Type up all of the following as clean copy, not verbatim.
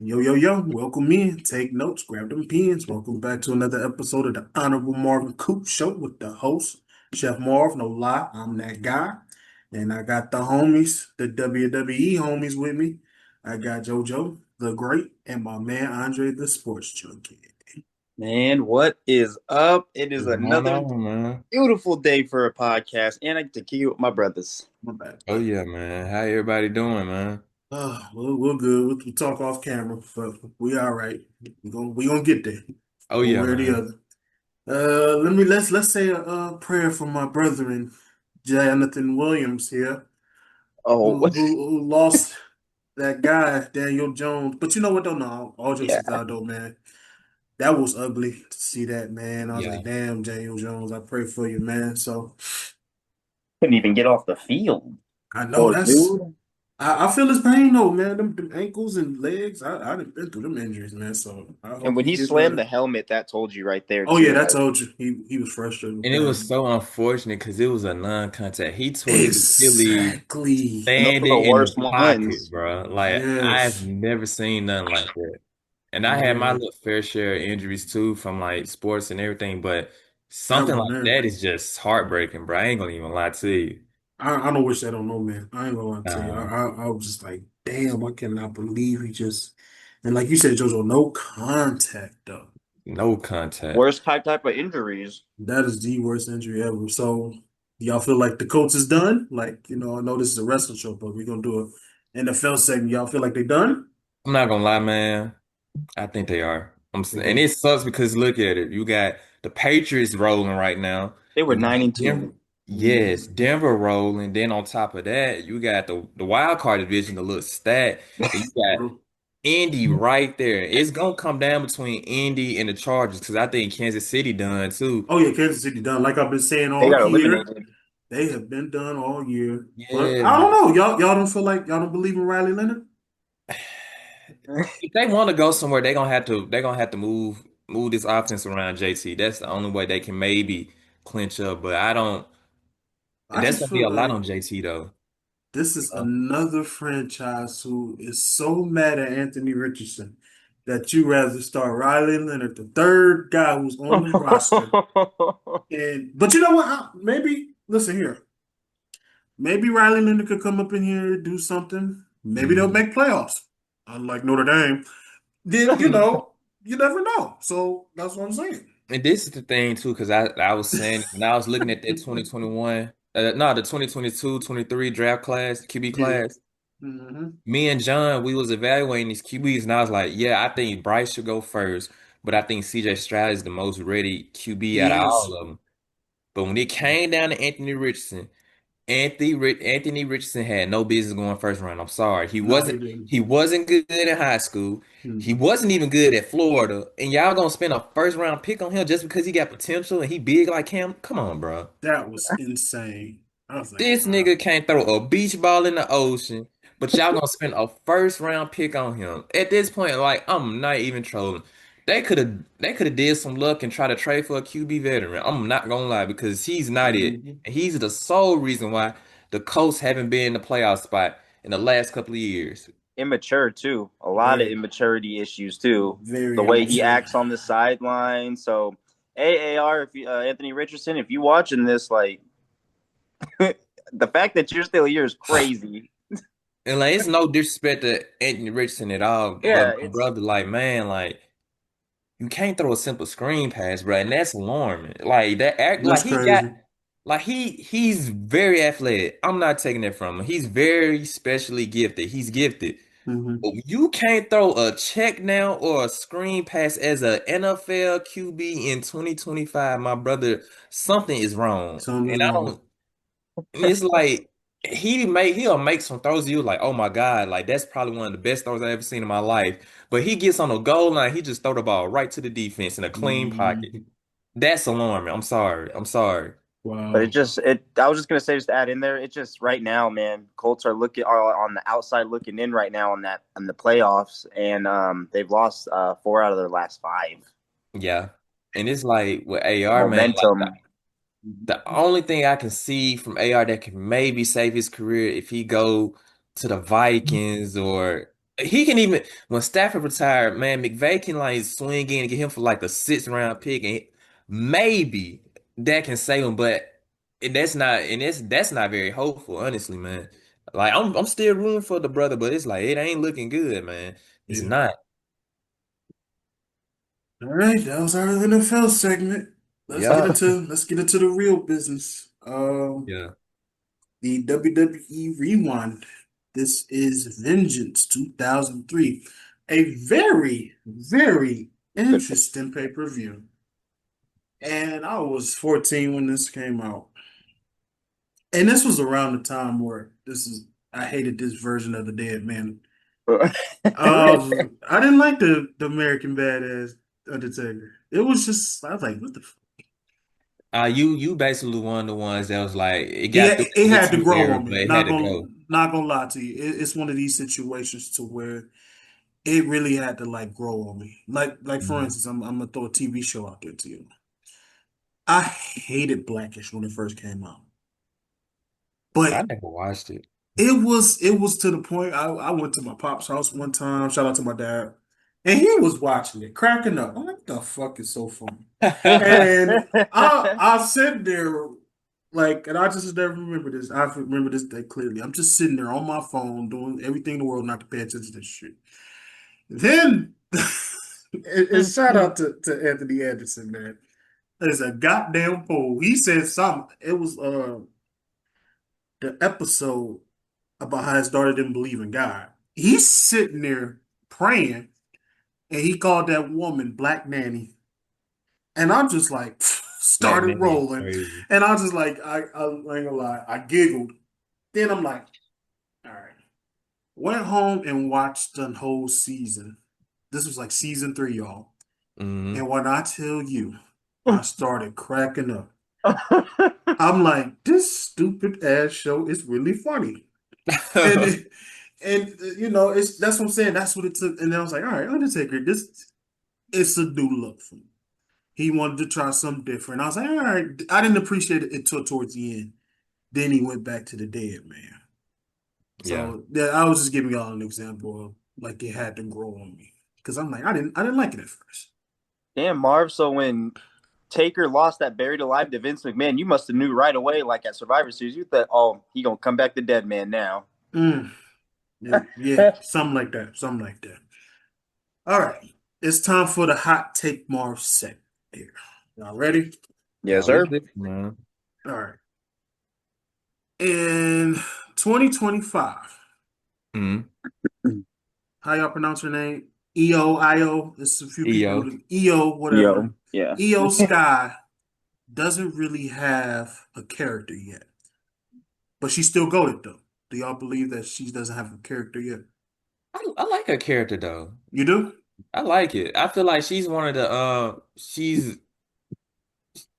Yo, yo, yo, welcome in. Take notes, grab them pens. Welcome back to another episode of the Honorable Marvin Coop Show with the host, Chef Marv. No lie, I'm that guy. And I got the homies, the WWE homies with me. I got Jojo, the great, and my man Aundre, the sports junkie. Man, what is up? It is What's going another on, man? beautiful day for a podcast, and I get to kick it with my brothers. My bad. Oh yeah, man. How everybody doing, man? We're good. We talk off camera, but we all right. We gonna get there, Oh one yeah, way or the man. other. Let's say a prayer for my brethren, Jonathan Williams here, Oh, who lost that guy Daniel Jones. But you know what? Though, no, all jokes yeah. aside, though, man, that was ugly to see that, man. I was like, Yeah. damn, Daniel Jones, I pray for you, man. So Couldn't even get off the field. I know Poor that's. dude. I feel his pain though, man. Them ankles and legs. I done been through them injuries, man. So I And hope when he he get slammed better. the helmet, that told you right there Oh yeah, too. that Like, told you he was frustrated with And it was that. so unfortunate because it was a non-contact. He tore his Achilles Exactly. and those are the standing in the worst pocket, ones. bro. Like I've Yes. never seen nothing like that. And I had my Yeah. little fair share of injuries too from like sports and everything, but That something one like there. that is just heartbreaking, bro. I ain't gonna even lie to you. I don't wish I don't know, man. I ain't gonna lie to you. Uh, I was just like, damn, I cannot believe he just and like you said, Jojo, no contact though. no contact. Worst type of injuries. That is the worst injury ever. So do y'all feel like the coach is done? Like, I know this is a wrestling show, but we're gonna do a NFL segment. Y'all feel like they done? I'm not gonna lie, man. I think they are. They And do. it sucks because look at it. You got the Patriots rolling right now. They were You got 9-2. Denver, Mhm. yes, Denver rolling. Then on top of that, you got the wild card division, the little stat, and you got True. Indy right there. It's gonna come down between Indy and the Chargers because I think Kansas City done too. Oh yeah, Kansas City done. Like I've been saying They all got year, eliminated. they have been done all year. But Yeah, I don't but know. Y'all don't feel like y'all don't believe in Riley Leonard? if they want to go somewhere, they're gonna have to move this offense around JT. That's the only way they can maybe clinch up. But I don't. I That's just gonna be feel a lot like on JT though. this is Uh, another franchise who is so mad at Anthony Richardson that you rather start Riley Leonard, the third guy who's on the roster. And but you know what? Maybe listen here. Maybe Riley Leonard could come up in here and do something. Maybe they'll mhm. make playoffs. Unlike Notre Dame. Then you never know. So that's what I'm saying. And this is the thing too, because I was saying when I was looking at that 2021, no, the 2022, 23 draft class, QB Yeah. class. Hmm. Me and John, we was evaluating these QBs, and I was like, yeah, I think Bryce should go first, but I think CJ Stroud is the most ready QB out He of is. all of them. But when it came down to Anthony Richardson, Anthony Richardson had no business going first round. I'm sorry. He No, wasn't he didn't. he wasn't good in high school. He Hmm. wasn't even good at Florida. And y'all gonna spend a first round pick on him just because he got potential and he big like him? Come on, bro. That was insane. I was like, This wow. nigga can't throw a beach ball in the ocean, but y'all gonna spend a first round pick on him. At this point, like I'm not even trolling. They could have did some luck and try to trade for a QB veteran. I'm not gonna lie because he's not it. Hmm. And he's the sole reason why the Colts haven't been in the playoff spot in the last couple of years. Immature too. A lot of Very, immaturity issues too. The very way he immature. acts on the sideline. So, AAR, if you, Anthony Richardson, if you watching this, like the fact that you're still here is crazy. And like it's no disrespect to Anthony Richardson at all, but Yeah, my it's brother, like man, like you can't throw a simple screen pass, bro, and that's alarming. Like that act, That's like he got, crazy. like he's very athletic. I'm not taking it from him. He's very specially gifted. He's gifted. Hmm. But you can't throw a check now or a screen pass as a NFL QB in 2025, my brother. Something is wrong, Something's and I wrong. don't. It's like he'll make some throws to you like, oh my God, like that's probably one of the best throws I've ever seen in my life. But he gets on the goal line, he just throw the ball right to the defense in a clean pocket. Mhm. That's alarming. I'm sorry. I'm sorry. but it Wow. just it. I was just gonna say just to add in there. It just right now, man. Colts are on the outside looking in right now on the playoffs, and they've lost 4 out of their last 5. Yeah. And it's like with AR, man, like Momentum. the only thing I can see from AR that can maybe save his career if he go to the Vikings or he can even when Stafford retired, man, McVay can like swing in and get him for like a 6th round pick, and maybe that can save him. But that's not very hopeful, honestly, man. Like I'm still rooting for the brother, but it's like it ain't looking good, man. It's Yeah. not. All right, that was our NFL segment. Yeah, Let's get into the real business. yeah. The WWE Rewind. This is Vengeance 2003. A very, very Good. interesting pay-per-view. And I was 14 when this came out. And this was around the time where I hated this version of the Dead Man. Really? I didn't like the American Badass Undertaker. It was just I was like, what the You basically one of the ones that was like it got through it the Me had to Too grow era, on but me. it had to go. Not gonna lie to you. It's one of these situations to where it really had to like grow on me. Like for Mhm. instance, I'm gonna throw a TV show out there to you. I hated Blackish when it first came out, I but never watched it. it was to the point I went to my pop's house one time. Shout out to my dad, and he was watching it, cracking up. I'm like, what the fuck is so funny? And I sit there like, and I just never remember this. I remember this day clearly. I'm just sitting there on my phone doing everything in the world not to pay attention to this shit. Then, and shout out to Anthony Anderson, man. There's a goddamn fool. He said something. It was the episode about how his daughter didn't believe in God. He's sitting there praying, and he called that woman Black Nanny. And I'm just like, Black started man is rolling. crazy. And I was just like, I ain't gonna lie, I giggled. Then I'm like, all right. Went home and watched the whole season. This was like season three, y'all. Hmm. And when I tell you, I started cracking up. I'm like, this stupid ass show is really funny. And you know, that's what I'm saying. That's what it took. And then I was like, all right, Undertaker, this it's a new look for me. He wanted to try something different. I was like, all right. I didn't appreciate it until towards the end. Then he went back to the Dead Man. Yeah. So yeah, I was just giving y'all an example of like it had to grow on me because I'm like I didn't like it at first. Damn, Marv. So when Taker lost that buried alive to Vince McMahon, you must have knew right away, like at Survivor Series, you thought, oh, he gonna come back the dead man now. Mm, yeah, yeah, something like that, something like that. All right, it's time for the hot take Marv set here. Y'all ready? Yes, We sir. did, man. All right. In 2025, Mm. how y'all pronounce your name? EO. There's a few people. EO. EO, whatever. Yo, yeah. EO Sky doesn't really have a character yet, but she's still goated though. Do y'all believe that she doesn't have a character yet? I like her character though. You do? I like it. I feel like she's one of the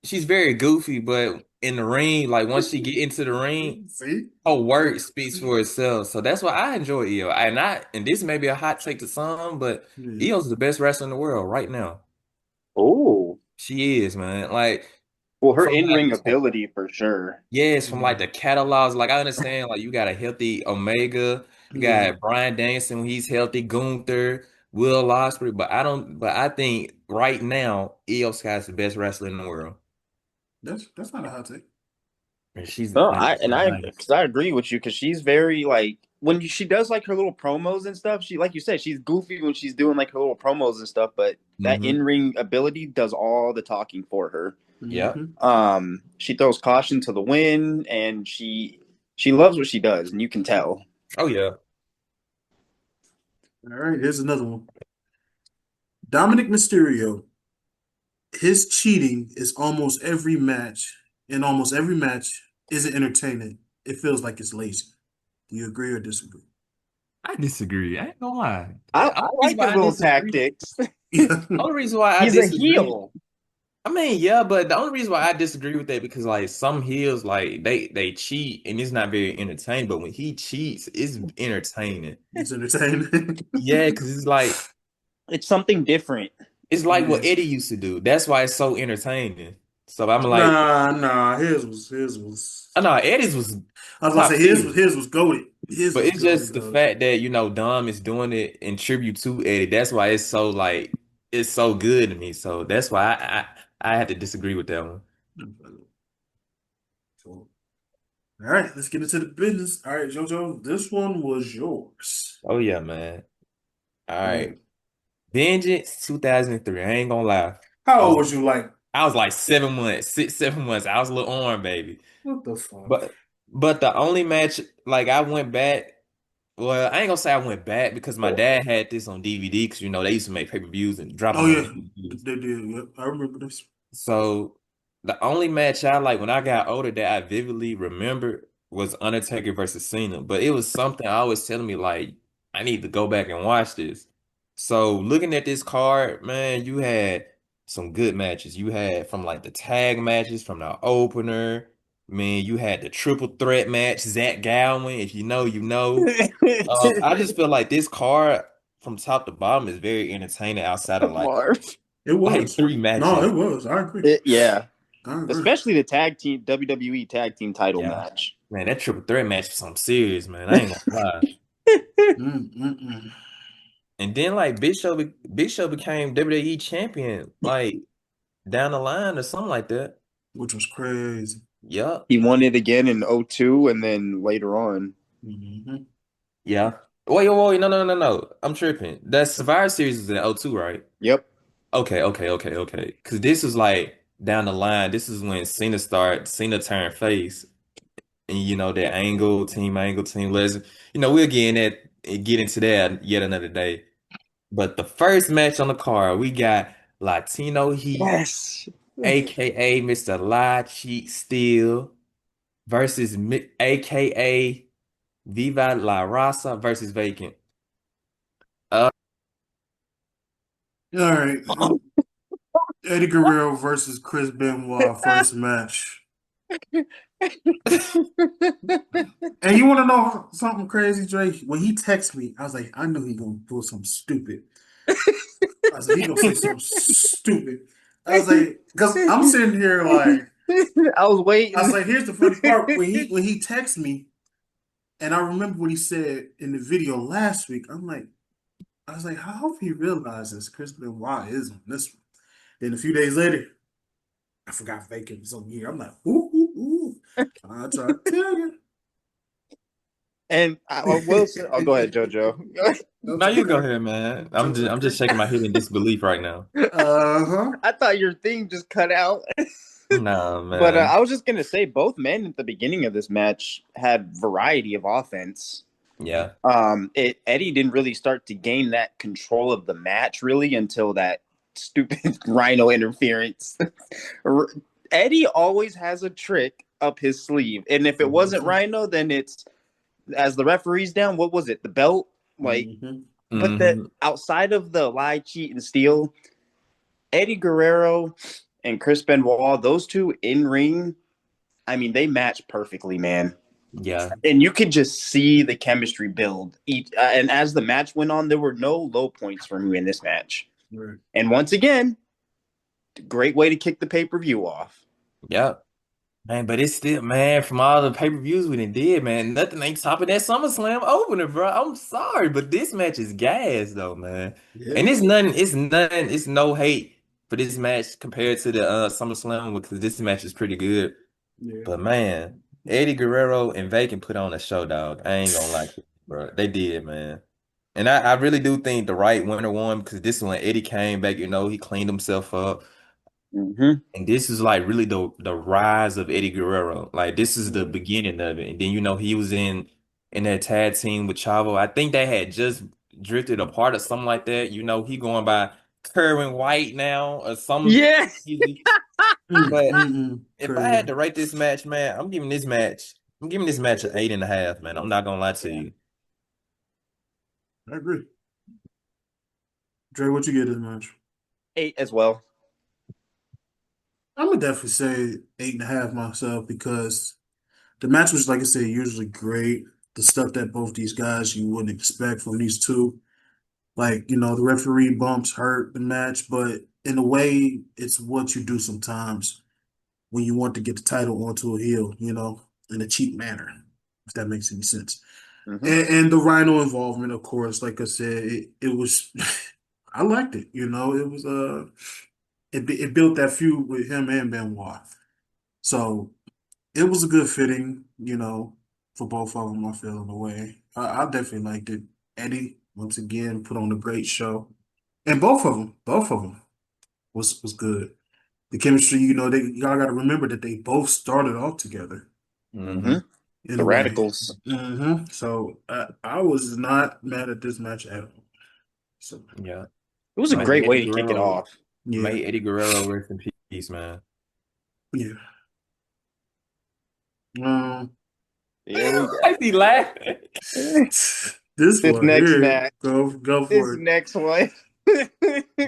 she's very goofy, but in the ring, like once she get into the ring, See? her work speaks for itself. So that's why I enjoy Io. And this may be a hot take to some, but Yeah. Io's the best wrestler in the world right now. Oh, She is, man. Like well, her from in like ring ability for sure. yes, from like Yeah. the catalogs. Like I understand, like you got a healthy Omega, you Yeah. got Brian Danielson when he's healthy, Gunther, Will Ospreay, but I think right now Io Sky's the best wrestler in the world. That's not a hot take. And she's No, like so nice. because I agree with you because she's very like when she does like her little promos and stuff. She like you said, she's goofy when she's doing like her little promos and stuff, but that Hmm. in ring ability does all the talking for her. Yep. Hmm. She throws caution to the wind, and she loves what she does, and you can tell. Oh yeah. All right, here's another one. Dominic Mysterio. His cheating is almost every match, and almost every match isn't entertaining. It feels like it's lazy. Do you agree or disagree? I disagree. I ain't gonna lie. I Only reason like why his I little disagree. tactics. Yeah. Only reason why I He's a disagree. heel. I mean, yeah, but the only reason why I disagree with that because like some heels like they cheat and it's not very entertaining. But when he cheats, it's entertaining. It's entertaining. Yeah, because It's something different. it's like Yeah. what Eddie used to do. That's why it's so entertaining. So I'm like, Nah. His was I know Eddie's was I was about to top say tier. his was goated. His But was it's good what he just the does. fact that, Dom is doing it in tribute to Eddie. That's why it's so like it's so good to me. So that's why I have to disagree with that one. So, all right, let's get into the business. All right, JoJo, this one was yours. Oh yeah, man. All right. Man, Vengeance 2003. I ain't gonna lie. how I old was was you? Like, I was like 7 months, 6, 7 months. I was a little on, baby. what the fuck? But the only match, like I went back. Well, I ain't gonna say I went back because my dad had this on DVD because they used to make pay-per-views and drop Oh them on yeah, DVDs. they did. Yep, I remember this. So the only match I like when I got older that I vividly remember was Undertaker versus Cena. But it was something I always telling me like I need to go back and watch this. So looking at this card, man, you had some good matches. You had from like the tag matches from the opener. Man, you had the triple threat match, Zach Gowen. If you know, you know. I just feel like this card from top to bottom is very entertaining outside of like Marv. It like was. three No, matches. it was. I agree. Yeah, I agree. especially the tag team WWE tag team title Yeah. match. Man, that triple threat match was something serious, man. I ain't gonna lie. Mm-mm-mm. And then like Big Show became WWE champion like down the line or something like that. Which was crazy. Yup. He won it again in '02, and then later on. Mm-hmm. Yeah. Wait, no. I'm tripping. That Survivor Series is in '02, right? Yep. Okay. Because this is like down the line. This is when Cena turned face. And that team lesson. We'll get into that yet another day. But the first match on the card, we got Latino Heat, Yes. aka Mr. La Cheat Steel, versus aka Viva La Raza versus Vacant. Uh, All right. Eddie Guerrero versus Chris Benoit, first match. And you want to know something crazy, Drake? When he texted me, I was like, I knew he gonna pull something stupid. I was like, he gonna say something stupid. I was like, because I'm sitting here like, I was I was waiting. like, here's the funny part. When he texted me, and I remember what he said in the video last week. I was like, I hope he realizes Chris Benoit is on this one. Then a few days later, I forgot Vacant was on here. I'm like, ooh. I tried to tell you. And I will say, oh, go ahead, JoJo. now you go ahead, man. I'm just shaking my head in disbelief right now. Uh-huh. I thought your thing just cut out. Nah, But man. I was just gonna say both men at the beginning of this match had variety of offense. Yeah, Eddie didn't really start to gain that control of the match really until that stupid Rhino interference. Eddie always has a trick up his sleeve, and if it wasn't Mm-hmm. Rhino, then it's as the referee's down. What was it? The belt, like. Mm-hmm. But that hmm outside of the lie, cheat, and steal, Eddie Guerrero and Chris Benoit, those two in ring, I mean, they match perfectly, man. yeah, And you could just see the chemistry build. And as the match went on, there were no low points for me in this match. Right. And once again, great way to kick the pay per view off. yeah. Man, but it's still, man, from all the pay-per-views we done did, man, nothing ain't topping that SummerSlam opener, bro. I'm sorry, but this match is gas though, man. Yeah. And it's no hate for this match compared to the SummerSlam because this match is pretty good. Yeah. But man, Eddie Guerrero and Vacant put on a show, dog. I ain't gonna lie to you, bro. They did, man. And I really do think the right winner won because this is when Eddie came back, he cleaned himself up. Mm-hmm. And this is like really the rise of Eddie Guerrero. Like this is the Yeah. beginning of it. And then he was in that tag team with Chavo. I think they had just drifted apart or something like that. He going by Kerwin White now or some Yeah. easy. But if I had Crazy. to rate this match, man, I'm giving this match an 8.5, man. I'm not gonna lie to you. I agree. Dre, what you get this match? 8 as well. I'm gonna definitely say 8.5 myself because the match was, like I said, usually great. The stuff that both these guys you wouldn't expect from these two. Like, the referee bumps hurt the match, but in a way, it's what you do sometimes when you want to get the title onto a heel, in a cheap manner, if that makes any sense. Hmm. And the Rhino involvement, of course, like I said, it was I liked it. It was it built that feud with him and Benoit. So it was a good fitting, for both of them. I feel in a way. I definitely liked it. Eddie once again put on a great show, and both of them was good. The chemistry, y'all got to remember that they both started off together Hmm. Hmm. in The a way. Radicals. So I was not mad at this match at all. So Yeah. It was a May great Eddie way to kick it Guerrero, off. yeah, may Eddie Guerrero rest in peace, man. yeah. Um, Here we I go. see laughing. this This one next here, match. go This for it. next one.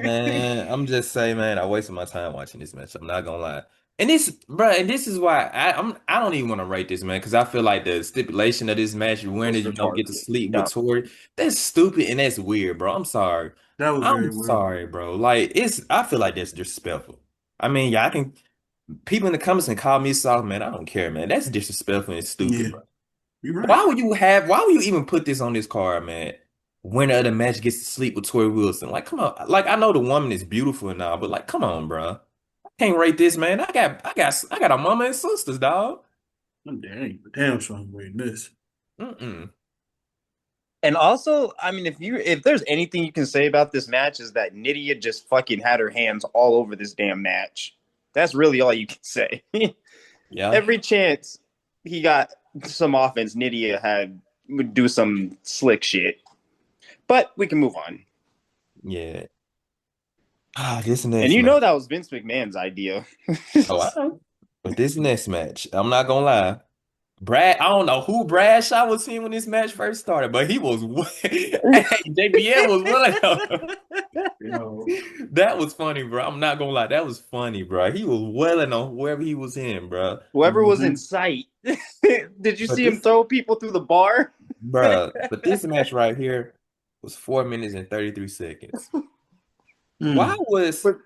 Man, I'm just saying, man, I wasted my time watching this match. I'm not gonna lie. And this, bro, and this is why I don't even want to rate this man because I feel like the stipulation of this match, you're Was winning, get to retarded. sleep with Yeah. Tori. That's stupid and that's weird, bro. I'm sorry. That was I'm very weird. sorry, bro. Like I feel like that's disrespectful. I mean, yeah, I can people in the comments can call me soft, man. I don't care, man. That's disrespectful and stupid, Yeah, bro. you're right. Why would you even put this on this card, man? Winner of the match gets to sleep with Tori Wilson. Like, come on. Like, I know the woman is beautiful and all, but like, come on, bro. I can't rate this, man. I got a mama and sisters, dog. I'm damn sure I'm reading this. Mm-mm. And also, I mean, if there's anything you can say about this match is that Nydia just fucking had her hands all over this damn match. That's really all you can say. Yeah, Every chance he got some offense, Nydia would do some slick shit. But we can move on. yeah. This And next you match. know that was Vince McMahon's idea. Oh, I know. But this next match, I'm not gonna lie. I don't know who Bradshaw was seeing when this match first started, but he was hey, JBL was one of them. Yo, That was funny, bro. I'm not gonna lie. That was funny, bro. He was welling on whoever he was in, bro. Whoever was in hmm sight. Did you But see him this, throw people through the bar? but this match right here was 4 minutes and 33 seconds. Why mm, was But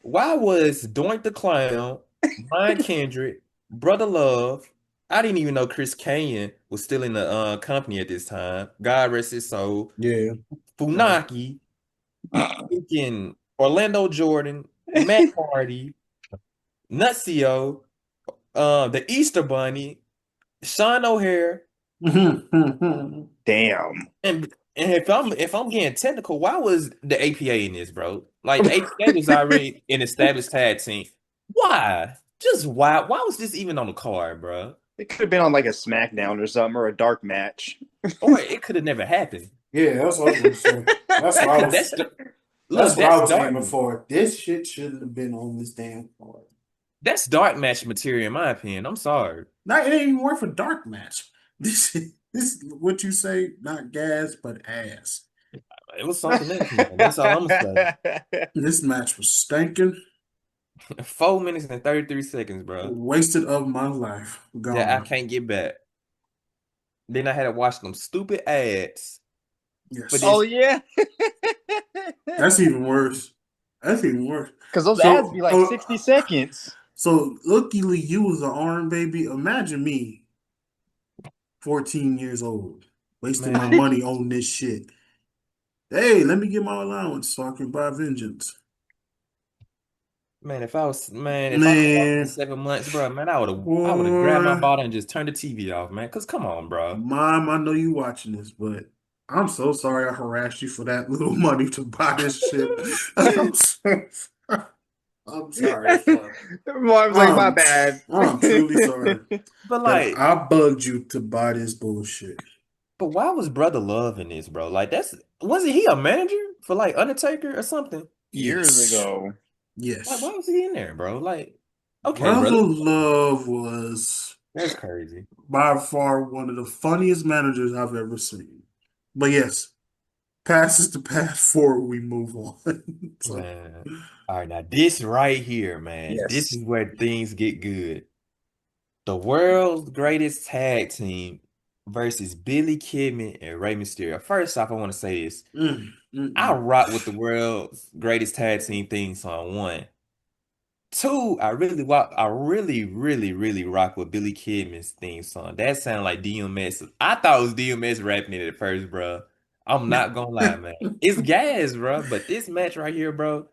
why was Doink the Clown, Brian Kendrick, Brother Love? I didn't even know Chris Kanyon was still in the company at this time. God rest his soul. yeah. Right. Funaki, freaking Orlando Jordan, Matt Hardy, Nutsio, the Easter Bunny, Sean O'Hare, damn. and if I'm getting technical, why was the APA in this, bro? Like the APA was already an established tag team. Why? Just why? Why was this even on the card, bro? It could have been on like a SmackDown or something or a dark match. Or it could have never happened. Yeah, that's what I was gonna say. That's what That I could was. that's That's look, what I that's was dark. aiming for. This shit shouldn't have been on this damn card. That's dark match material, in my opinion. I'm sorry. Not it ain't even worth a dark match. This what you say, not gas, but ass. It was something else, man. That's all I'm gonna This match was stinking, say. 4 minutes and 33 seconds, bro. wasted of my life. That I Gone. can't get back. Then I had to watch them stupid ads for Yes. Oh this. yeah. That's even worse. That's even worse. Because those ads be So, like 60 seconds. so luckily you was an arm baby. Imagine me, 14 years old, wasting my Man, money on this shit. Hey, let me get my allowance so I can buy Vengeance. if I could watch Man, for 7 months, bro, man, I would have grabbed my boy, bottle and just turned the TV off, man. Cause come on, bro. Mom, I know you watching this, but I'm so sorry I harassed you for that little money to buy this shit. I'm sorry, son. Mom's like, my I'm, bad. I'm truly sorry But that like, I bugged you to buy this bullshit. but why was Brother Love in this, bro? Like that's wasn't he a manager for like Undertaker or something? Years Yes, ago. Like, why yes. was he in there, bro? Like, okay, Brother brother, Love was that's crazy. by far one of the funniest managers I've ever seen. But yes, past is the past forward, we move on. So, Man. All right, now this right here, man. This Yes. is where things get good. The world's greatest tag team versus Billy Kidman and Rey Mysterio. First off, I want to say this. mm, mm, I mm. rock with the world's greatest tag team theme song. One. Two, really rock with Billy Kidman's theme song. That sound like DMS. I thought it was DMS rapping it at first, bro. I'm not gonna lie, man. It's gas, bro. But this match right here, bro,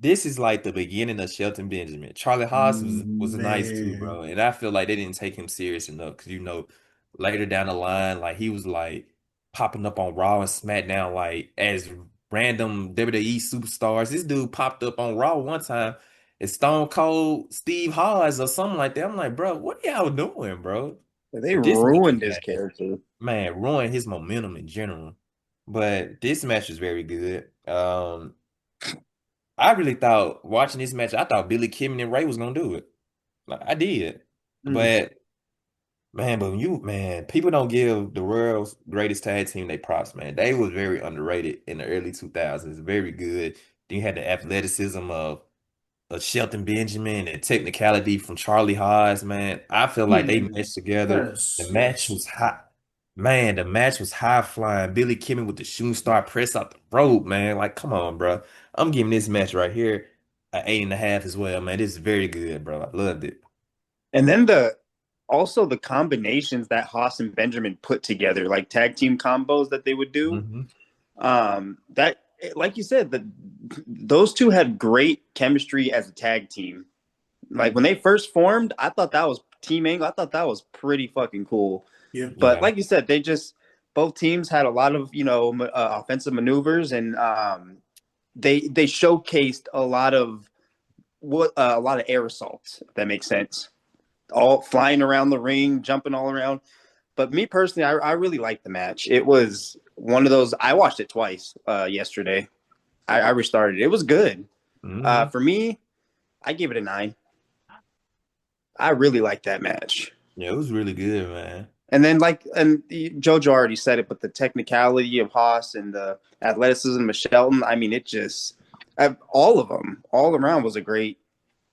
this is like the beginning of Shelton Benjamin. Charlie Haas was nice too, Man. bro. And I feel like they didn't take him serious enough because later down the line, like he was like popping up on Raw and SmackDown like as random WWE superstars. This dude popped up on Raw one time as Stone Cold Steve Haas or something like that. I'm like, bro, what are y'all doing, bro? They But this match was ruined his gas. character. Man, ruined his momentum in general. But this match was very good. I really thought watching this match, I thought Billy Kidman and Ray was gonna do it. Like I did. Mm. But man, people don't give the world's greatest tag team they props, man. They was very underrated in the early 2000s. Very good. Then you had the athleticism of Shelton Benjamin and technicality from Charlie Haas, man. I feel like they Mm. meshed together. The Yes, match yes. was hot. Man, the match was high flying. Billy Kimmon with the shooting star press out the rope, man. Like, come on, bro. I'm giving this match right here an 8.5 as well, man. This is very good, bro. I loved it. And then the combinations that Haas and Benjamin put together, like tag team combos that they would do. Hmm. That like you said, those two had great chemistry as a tag team. Like when they first formed, I thought that was team angle. I thought that was pretty fucking cool. Yeah. But Yeah. like you said, they just both teams had a lot of offensive maneuvers, and they showcased a lot of air assaults. If that makes sense. All flying around the ring, jumping all around. But me personally, I really liked the match. It was one of those. I watched it twice yesterday. I restarted. It was good. Hmm. For me, I give it a 9. I really liked that match. Yeah, it was really good, man. And then, Jojo already said it, but the technicality of Haas and the athleticism of Shelton, I mean, all of them, all around was just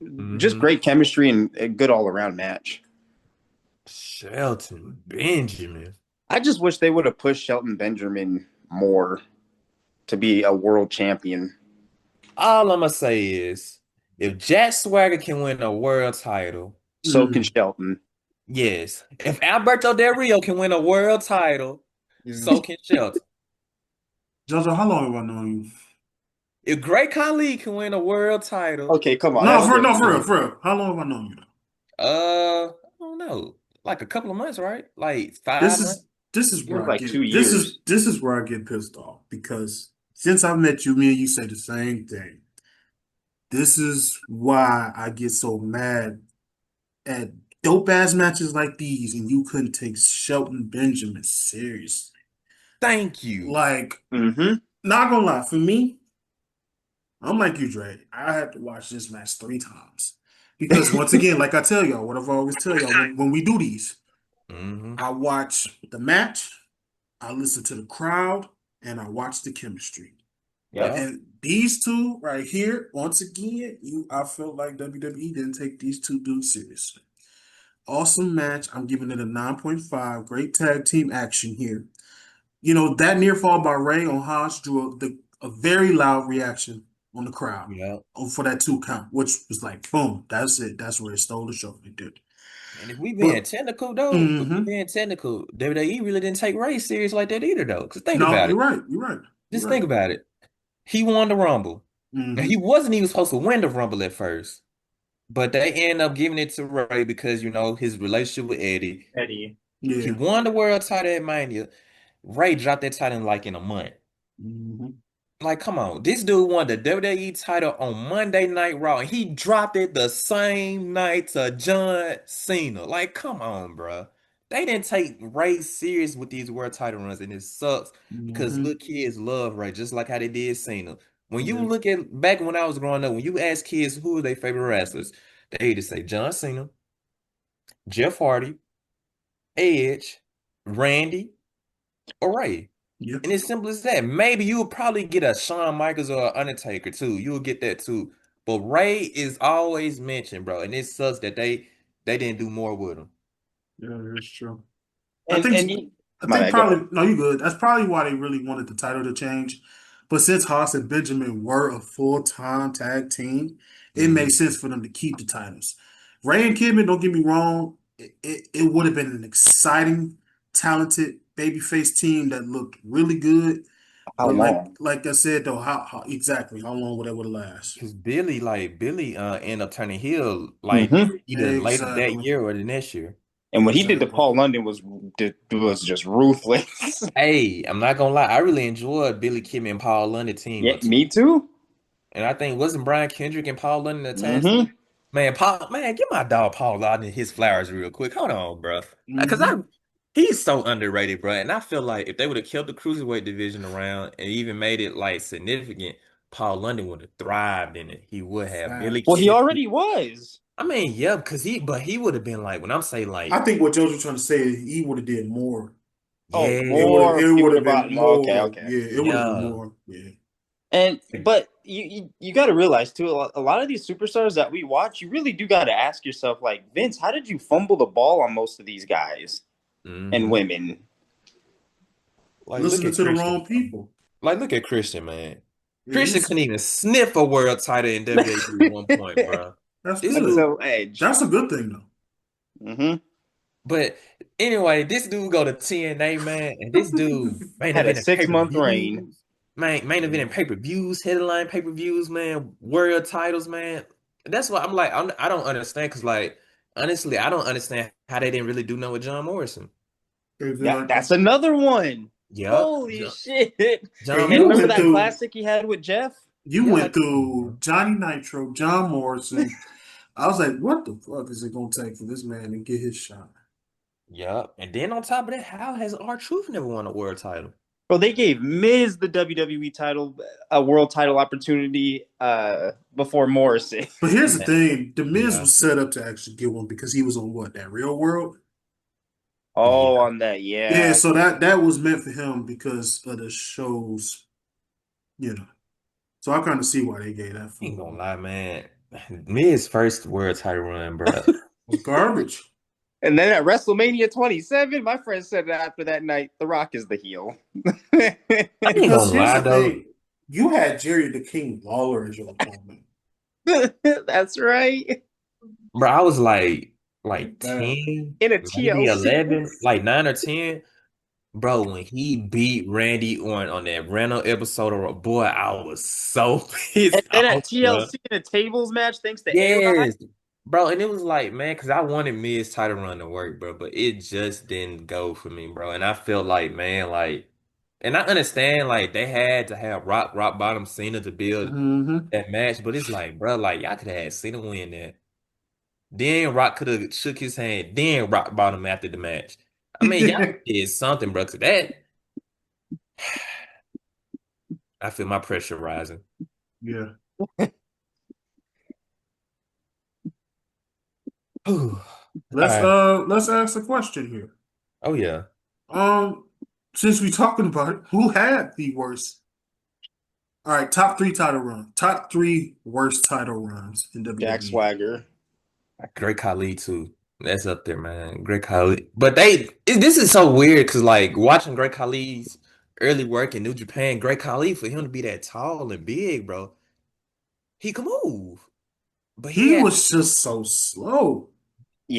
Hmm. great chemistry and a good all around match. Shelton Benjamin. I just wish they would have pushed Shelton Benjamin more to be a world champion. All I'm gonna say is, if Jack Swagger can win a world title, So can Mm. Shelton. yes. If Alberto Del Rio can win a world title, Yeah. so can Shelton. Jojo, how long have I known you? If Great Khali can win a world title, Okay, come on, No, that's so no, can for real, Shelton. for real. How long have I known you? I don't know, like a couple of months, right? Like This 5 months. is this is it where was I like get 2 years. this is where I get pissed off because since I met you, me and you say the same thing. This is why I get so mad at dope ass matches like these, and you couldn't take Shelton Benjamin seriously. Thank you. Like, Mm-hmm. not gonna lie, for me, I'm like you, Dre. I had to watch this match 3 times because once again, like I tell y'all, what I've always tell y'all when we do these, Hmm. I watch the match, I listen to the crowd, and I watch the chemistry. Yep. Yep. And these two right here, once again, I felt like WWE didn't take these two dudes seriously. Awesome match. I'm giving it a 9.5. Great tag team action here. That near fall by Ray on Haas drew a very loud reaction on the crowd Yep. for that 2 count, which was like, boom, that's it. That's where it stole the show. It did. And if we being But, technical though, if we hmm being technical, WWE really didn't take Ray serious like that either though. Because think no, about you're it. right. You're right. You're Just right. think about it. He won the Rumble. Now he hmm wasn't even supposed to win the Rumble at first, but they end up giving it to Ray because his relationship with Eddie. Eddie. He Yeah. won the world title at Mania. Ray dropped that title in a month. hmm Like, come on, this dude won the WWE title on Monday Night Raw, and he dropped it the same night to John Cena. Like, come on, bro. They didn't take Ray serious with these world title runs, and it sucks because hmm little kids love Ray just like how they did Cena. When you Yeah. look at back when I was growing up, when you ask kids who are their favorite wrestlers, they either say John Cena, Jeff Hardy, Edge, Randy, or Ray. Yeah. And it's simple as that. Maybe you'll probably get a Shawn Michaels or a Undertaker too. You'll get that too. But Ray is always mentioned, bro. And it sucks that they didn't do more with him. Yeah, that's true. I And think and you, I my think bad. Go ahead. probably no, you good. That's probably why they really wanted the title to change But since Haas and Benjamin were a full-time tag team, it Hmm. made sense for them to keep the titles. Ray and Kidman, don't get me wrong, it would have been an exciting, talented babyface team that looked really good. How But long? like I said though, how exactly how long would that would last? Because Billy ended up turning heel like Hmm. either later that Exactly. year or the next year. And what he did to Exactly. Paul London was just ruthless. Hey, I'm not gonna lie, I really enjoyed Billy Kidman and Paul London team Yeah, up too. me too. And I think wasn't Brian Kendrick and Paul London attached? Hmm. Man, give my dog Paul London his flowers real quick. Hold on, bro. Because Hmm. he's so underrated, bro. And I feel like if they would have kept the cruiserweight division around and even made it like significant, Paul London would have thrived in it. He would have. Billy Well, he Kid. already was. I mean, yeah, because he would have been like when I'm saying I like, think what Jojo trying to say is he would have did more. Oh, yeah, more. It He would would have have brought been him. Okay, more. okay. Yeah, it would have been yeah. more. Yeah. And but you got to realize too, a lot of these superstars that we watch, you really do got to ask yourself, like, Vince, how did you fumble the ball on most of these guys and Hmm. women? Like look Listening at to the Christian, wrong bro. people. Like look at Christian, man. Yeah, Christian couldn't even sniff a world title in WWE at one point, bro. that's This That's dude. good. so edge. That's a good thing though. Hmm. But anyway, this dude go to TNA, man, and this dude main Had a event in 6 month reign. pay-per-views, man, main event in pay-per-views, headline pay-per-views, man, world titles, man. That's why I'm like, I don't understand, because like, honestly, I don't understand how they didn't really do nothing with John Morrison. Exactly. That's another one. Yep, Holy shit! And John And you remember went Morrison, that through classic he had with Jeff? you yeah, went through Johnny Nitro, John Morrison. I was like, what the fuck is it gonna take for this man to get his shot? yep. And then on top of that, how has R-Truth never won a world title? Bro, they gave Miz the WWE title, a world title opportunity before Morrison. But here's the thing: the Miz Yeah, was set up to actually get one because he was on what that Real World. Oh, yeah. on that, Yeah, yeah. so that was meant for him because of the shows, you know. So I kind of see why they gave that for Ain't gonna him. lie, man. Miz first world title run, bro. Was garbage. And then at WrestleMania 27, my friend said after that night, The Rock is the heel. I ain't Because gonna here's lie the though, thing: you had Jerry the King Lawler as your opponent. That's right. bro. I was That's like bad. 10, In a maybe TLC. 11, like 9 or 10, bro. When he beat Randy on that random episode of boy, I was so And pissed then off, at bro. TLC in a tables match, thanks to A-Rod. Yes, bro. And it was like, man, because I wanted Miz title run to work, bro, but it just didn't go for me, bro. And I felt like, man, like, and I understand, like, they had to have Rock Bottom Cena to build Hmm. that match, but it's like, bro, like, y'all could have had Cena win that. Then Rock could have shook his hand, then Rock Bottom after the match. I mean, y'all did something, bro. 'Cause that, I feel my pressure rising. Yeah. All Let's right. let's ask a question here. Oh yeah. Um, since we talking about it, who had the worst? All right, top three title run. Top three worst title runs in Jack WWE. Swagger. Great Khali too. That's up there, man. Great Khali. But this is so weird because like watching Great Khali's early work in New Japan, Great Khali for him to be that tall and big, bro, he can move. But he He had was just so slow.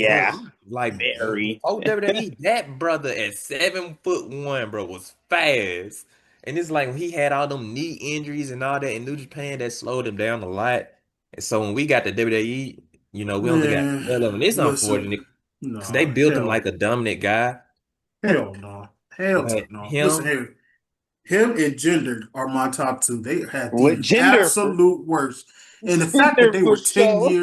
But Yeah, like very. before WWE, that brother at 7'1", bro, was fast. And it's like when he had all them knee injuries and all that in New Japan, that slowed him down a lot. And so when we got the WWE, we only got Man, 12. It's listen, unfortunate because they no, built him like a dominant guy. hell no, hell to But no. Listen him, here, him and Gendered are my top two. They had With the gender for absolute worst, and the fact that gender they for were show.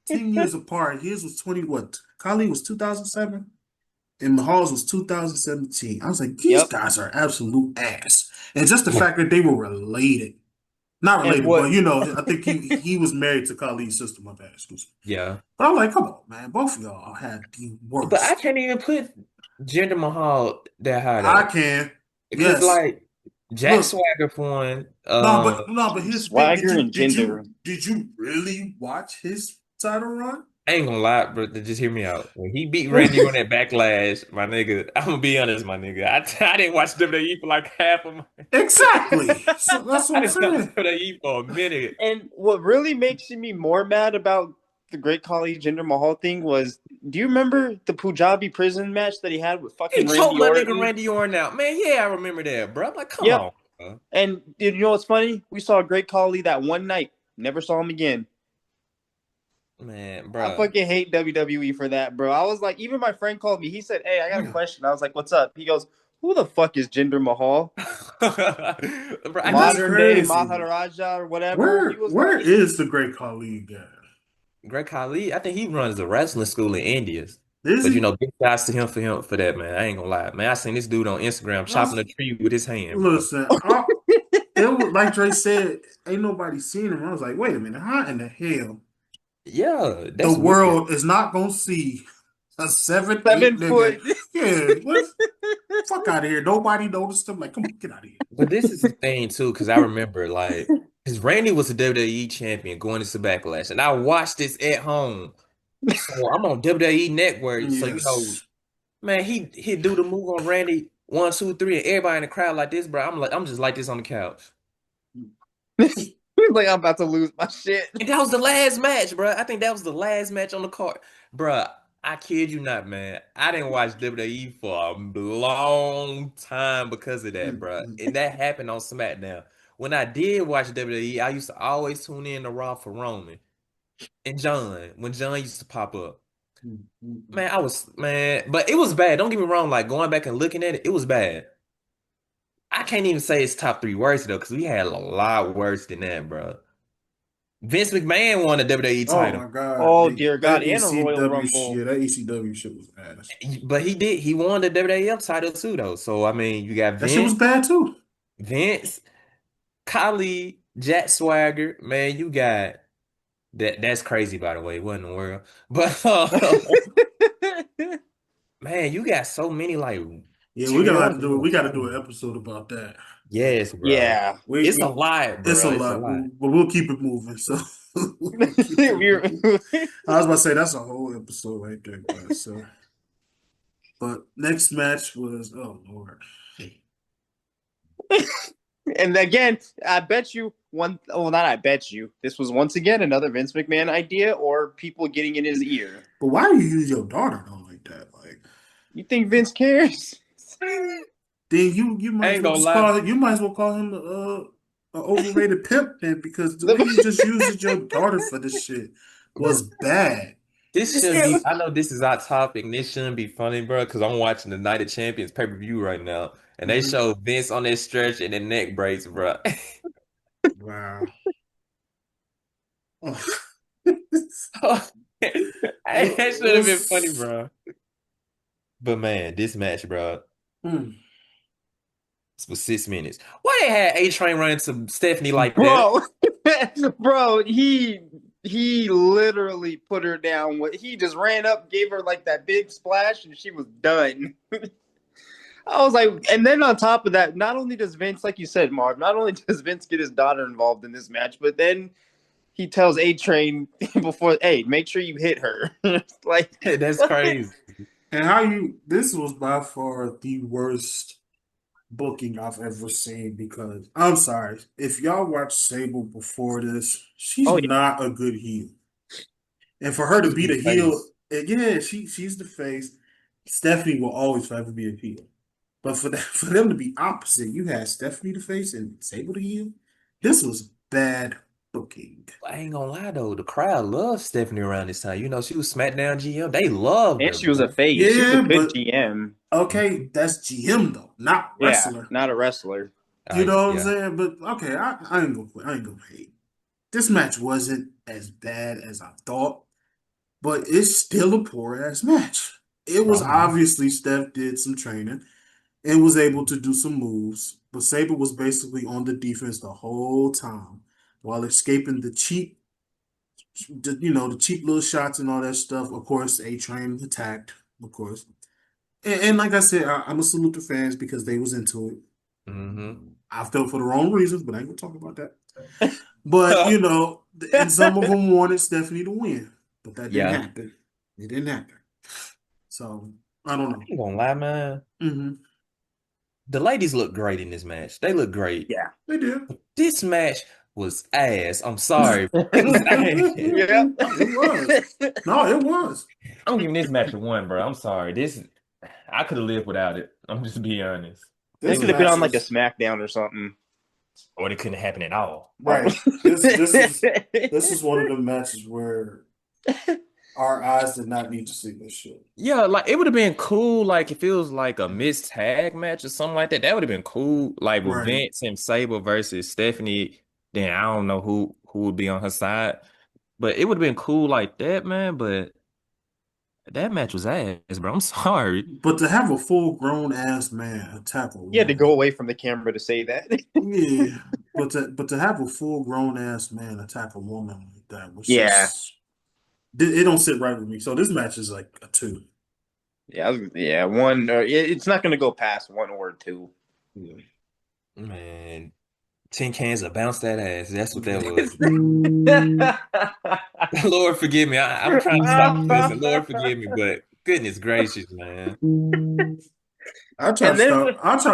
10 years apart. His was 20. What? Kali was 2007. And Mahal's was 2017. I was like, these Yep. guys are absolute ass. And just the fact that they were related. Not And related, what but I think he was married to Khalid's sister, my bad, excuse me. yeah. But I'm like, come on, man. Both of y'all had the But I worst. can't even put Jinder Mahal that high I though. can. Because Yes. like Jack Look, Swagger for one, no, but here's the thing. Did Swagger you and did you gender? did you really watch his title run? I ain't gonna lie, bro. Just hear me out. When he beat Randy on that backlash, my nigga, I'm gonna be honest, my nigga. I didn't watch WWE for like half of my. Exactly. So that's what I I'm didn't watch saying. WWE for a minute. And what really makes me more mad about the Great Khali Jinder Mahal thing was, do you remember the Punjabi prison match that he had with He fucking choked Randy my nigga Orton? Randy Orton out, man. Yeah, I remember that, bro. I'm like, come Yep. on, bro. And you know what's funny? We saw Great Khali that one night. Never saw him again. Man, I bro. fucking hate WWE for that, bro. I was like, even my friend called me. He said, "Hey, I got a question." I was like, "What's up?" He goes, "Who the fuck is Jinder Mahal? Bro, I And that's kid Modern day crazy. Maharaja or whatever?" He was Where like, is the great colleague at? Greg Khali, I think he runs a wrestling school in India. Is But he? big shots to him for that, man. I ain't gonna lie, man. I seen this dude on Instagram chopping a tree with his hand, bro. Listen, it was like Dre said, ain't nobody seen him. I was like, wait a minute, how in the hell Yeah, the that's weird. world is not gonna see a 7'8" 7 foot. nigga? Yeah, what? Fuck out of here. Nobody noticed him. Like, come on, get out of here. But this is the thing too, because I remember like, because Randy was a WWE champion going into Backlash, and I watched this at home. So I'm on WWE Network. So Yes. man, he do the move on Randy 1, 2, 3, and everybody in the crowd like this, bro. I'm just like this on the couch. He's like, I'm about to lose my shit. And that was the last match, bro. I think that was the last match on the card, bro. I kid you not, man. I didn't watch WWE for a long time because of that, bro. And that happened on SmackDown. When I did watch WWE, I used to always tune in to Raw for Roman and John when John used to pop up. Man, but it was bad. Don't get me wrong. Like going back and looking at it, it was bad. I can't even say it's top three worst though, because we had a lot worse than that, bro. Vince McMahon won the WWE Oh title. my God. Oh dear God! That And a Royal ECW shit, Rumble. that ECW shit was ass. But he won the WWF title too though. So I mean, you got That shit was bad too. Vince, Khali, Jack Swagger. Man, you got that's crazy by the way. What in the world? But man, you got so many like Yeah, we're gonna have to do it. terrible We got to do an talent. episode about that. Yes, bro. Yeah. It's a lot, It's a bro. It's a lot, lot. but we'll keep it moving. So we'll keep it moving. I was about to say that's a whole episode right there, guys. So, but next match was oh Lord. And again, I bet you one. Oh, not I bet you. This was once again another Vince McMahon idea, or people getting in his ear. But why do you use your daughter though like that? Like, You think Vince cares? then you I might as ain't well gonna just lie. call him a overrated pimp then because the way you just used your daughter for this shit was bad. This It's, shouldn't it be. was, I know this is our topic, and this shouldn't be funny, bro. Because I'm watching the Night of Champions pay-per-view right now, and they Mhm. show Vince on that stretch and the neck brace, bro. Wow. Oh. That should have been funny, What's bro. But man, this match, bro, hmm. this was 6 minutes. Why they had A Train running to Stephanie like that? Bro, bro, he literally put her down. He just ran up, gave her like that big splash, and she was done. I was like, and then on top of that, not only does Vince, like you said, Marv, not only does Vince get his daughter involved in this match, but then he tells A Train before, hey, make sure you hit her. Like, That's what? crazy. And how you this was by far the worst booking I've ever seen because I'm sorry, if y'all watched Sable before this, she's Oh yeah, not a good heel. And for her to She's be in the the heel, face. yeah, she's the face. Stephanie will always forever be a heel. But for them to be opposite, you had Stephanie the face and Sable the heel. This was bad booking. I ain't gonna lie though, the crowd loves Stephanie around this time. She was SmackDown GM. They loved and her, she was a bro. face. She was a Yeah, good but GM. okay, that's GM though, not Yeah, wrestler. not a wrestler. You know what I'm Yeah. saying? But okay, I ain't gonna hate. This match wasn't as bad as I thought, but it's still a poor ass match. It was Wrong. obviously Steph did some training and was able to do some moves, but Sabre was basically on the defense the whole time while escaping the cheap little shots and all that stuff. Of course, A Train attacked, of course, and like I said, I'm a salute the fans because they was into it. Mm-hmm. I felt for the wrong reasons, but I ain't gonna talk about that. But and some of them wanted Stephanie to win. but that didn't Yeah. happen. It didn't happen. So I don't I know. ain't gonna lie, man. Hmm. The ladies look great in this match. They look great. Yeah. They did. This match was ass. I'm sorry. It was ass. Yeah. It was. No, it was. I'm giving this match a 1, bro. I'm sorry. This I could have lived without it. I'm just being honest. It It This could was, have been match on like a was SmackDown or something. or it couldn't happen at all. Oh. right. This is one of the matches where our eyes did not need to see this shit. Yeah, like it would have been cool, like if it was like a mixed tag match or something like that. That would have been cool. Like with Right. Vince and Sable versus Stephanie. Then I don't know who would be on her side, but it would have been cool like that, man. But that match was ass, bro. I'm sorry. But to have a full grown ass man attack a You had to go woman. away from the camera to say that. Yeah. But to have a full grown ass man attack a woman like that was Yeah. just it don't sit right with me. So this match is like a 2. Yeah. One. It's not going to go past 1 or 2. Yeah. Man, tin cans of bounce that ass. That's what that was. Lord forgive me. I'm trying to stop cussing. Lord forgive me, but goodness gracious, man. And then, I try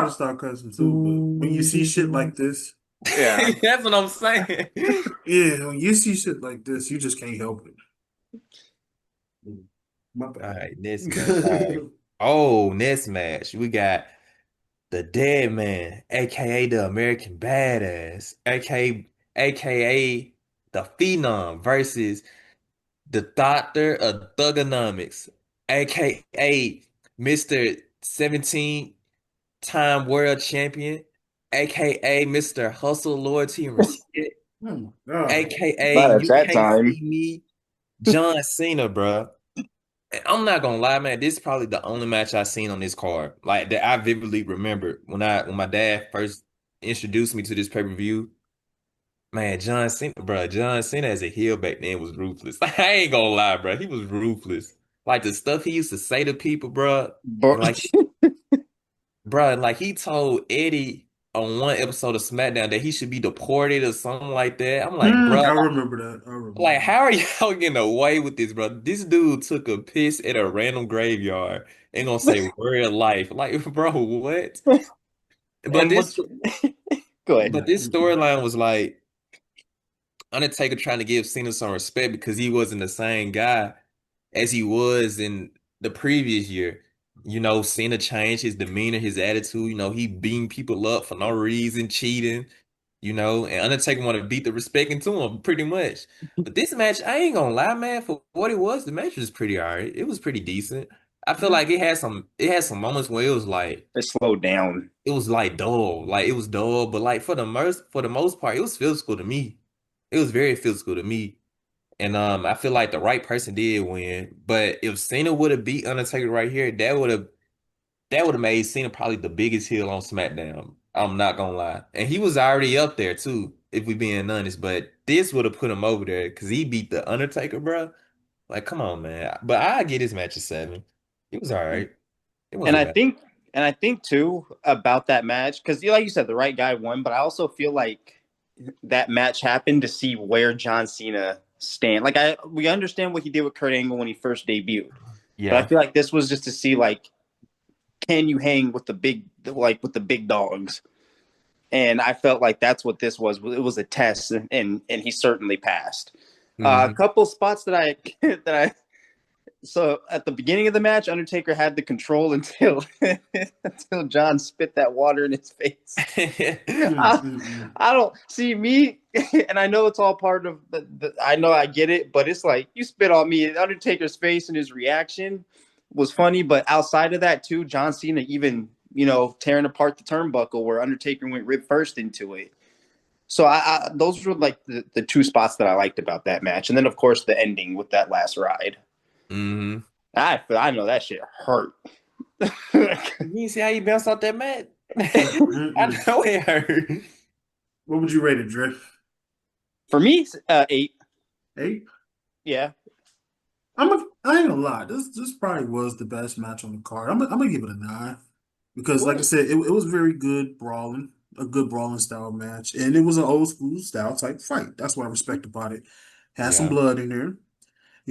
to start cussing too, but when you see shit like this, yeah. That's what I'm saying. yeah, when you see shit like this, you just can't help it. My All bad. right, next match. All right. Oh, next match. We got the Dead Man, aka the American Badass, aka the Phenom versus the Doctor of Thugonomics, aka Mr. 17-time world champion, aka Mr. Hustle, Loyalty, and Respect, Oh my God. aka Not at You that Can't time. See Me, John Cena, bro. I'm not gonna lie, man. This is probably the only match I've seen on this card. Like that I vividly remember when my dad first introduced me to this pay-per-view. Man, John Cena, bro. John Cena as a heel back then was ruthless. I ain't gonna lie, bro. He was ruthless. Like the stuff he used to say to people, bro. And But like, bro, like he told Eddie on one episode of SmackDown that he should be deported or something like that. I'm like, bro, I remember that. I remember like, that. how are y'all getting away with this, bro? This dude took a piss at a random graveyard and gonna say real life. Like, bro, what? But and what's this go ahead. but this storyline was like Undertaker trying to give Cena some respect because he wasn't the same guy as he was in the previous year. You know, Cena changed his demeanor, his attitude. You know, he beating people up for no reason, cheating. You know, and Undertaker wanted to beat the respect into him pretty much. But this match, I ain't gonna lie, man. For what it was, the match was pretty alright. It was pretty decent. I feel like it had some moments where It slowed down. it was like dull, like it was dull. But like for the most part, it was physical to me. It was very physical to me. And I feel like the right person did win. But if Cena would have beat Undertaker right here, that would have made Cena probably the biggest heel on SmackDown. I'm not gonna lie. And he was already up there too, if we being honest. But this would have put him over there because he beat the Undertaker, bro. Like, come on, man. But I get his match a 7. It was all right. It And wasn't I bad. think and I think too about that match because like you said, the right guy won, but I also feel like that match happened to see where John Cena stand. Like we understand what he did with Kurt Angle when he first debuted, but I Yeah. feel like this was just to see like can you hang with the big dogs? And I felt like that's what this was. It was a test, and he certainly passed. A Hmm. couple spots that I that I so at the beginning of the match, Undertaker had the control until until John spit that water in his face. I, I don't see me, and I know it's all part of I know I get it, but it's like you spit on me. Undertaker's face and his reaction was funny, but outside of that too, John Cena even tearing apart the turnbuckle where Undertaker went rib first into it. So those were like the two spots that I liked about that match, and then of course the ending with that last ride. Hmm. I know that shit hurt. You see how you bounced out that mat? I know it hurt. What would you rate it, Dre? For me, 8. 8? Yeah. I ain't gonna lie. This probably was the best match on the card. I'm gonna give it a 9 because, like I said, it was very good brawling, a good brawling style match, and it was an old school style type fight. That's what I respect about it. Had some Yeah. blood in there,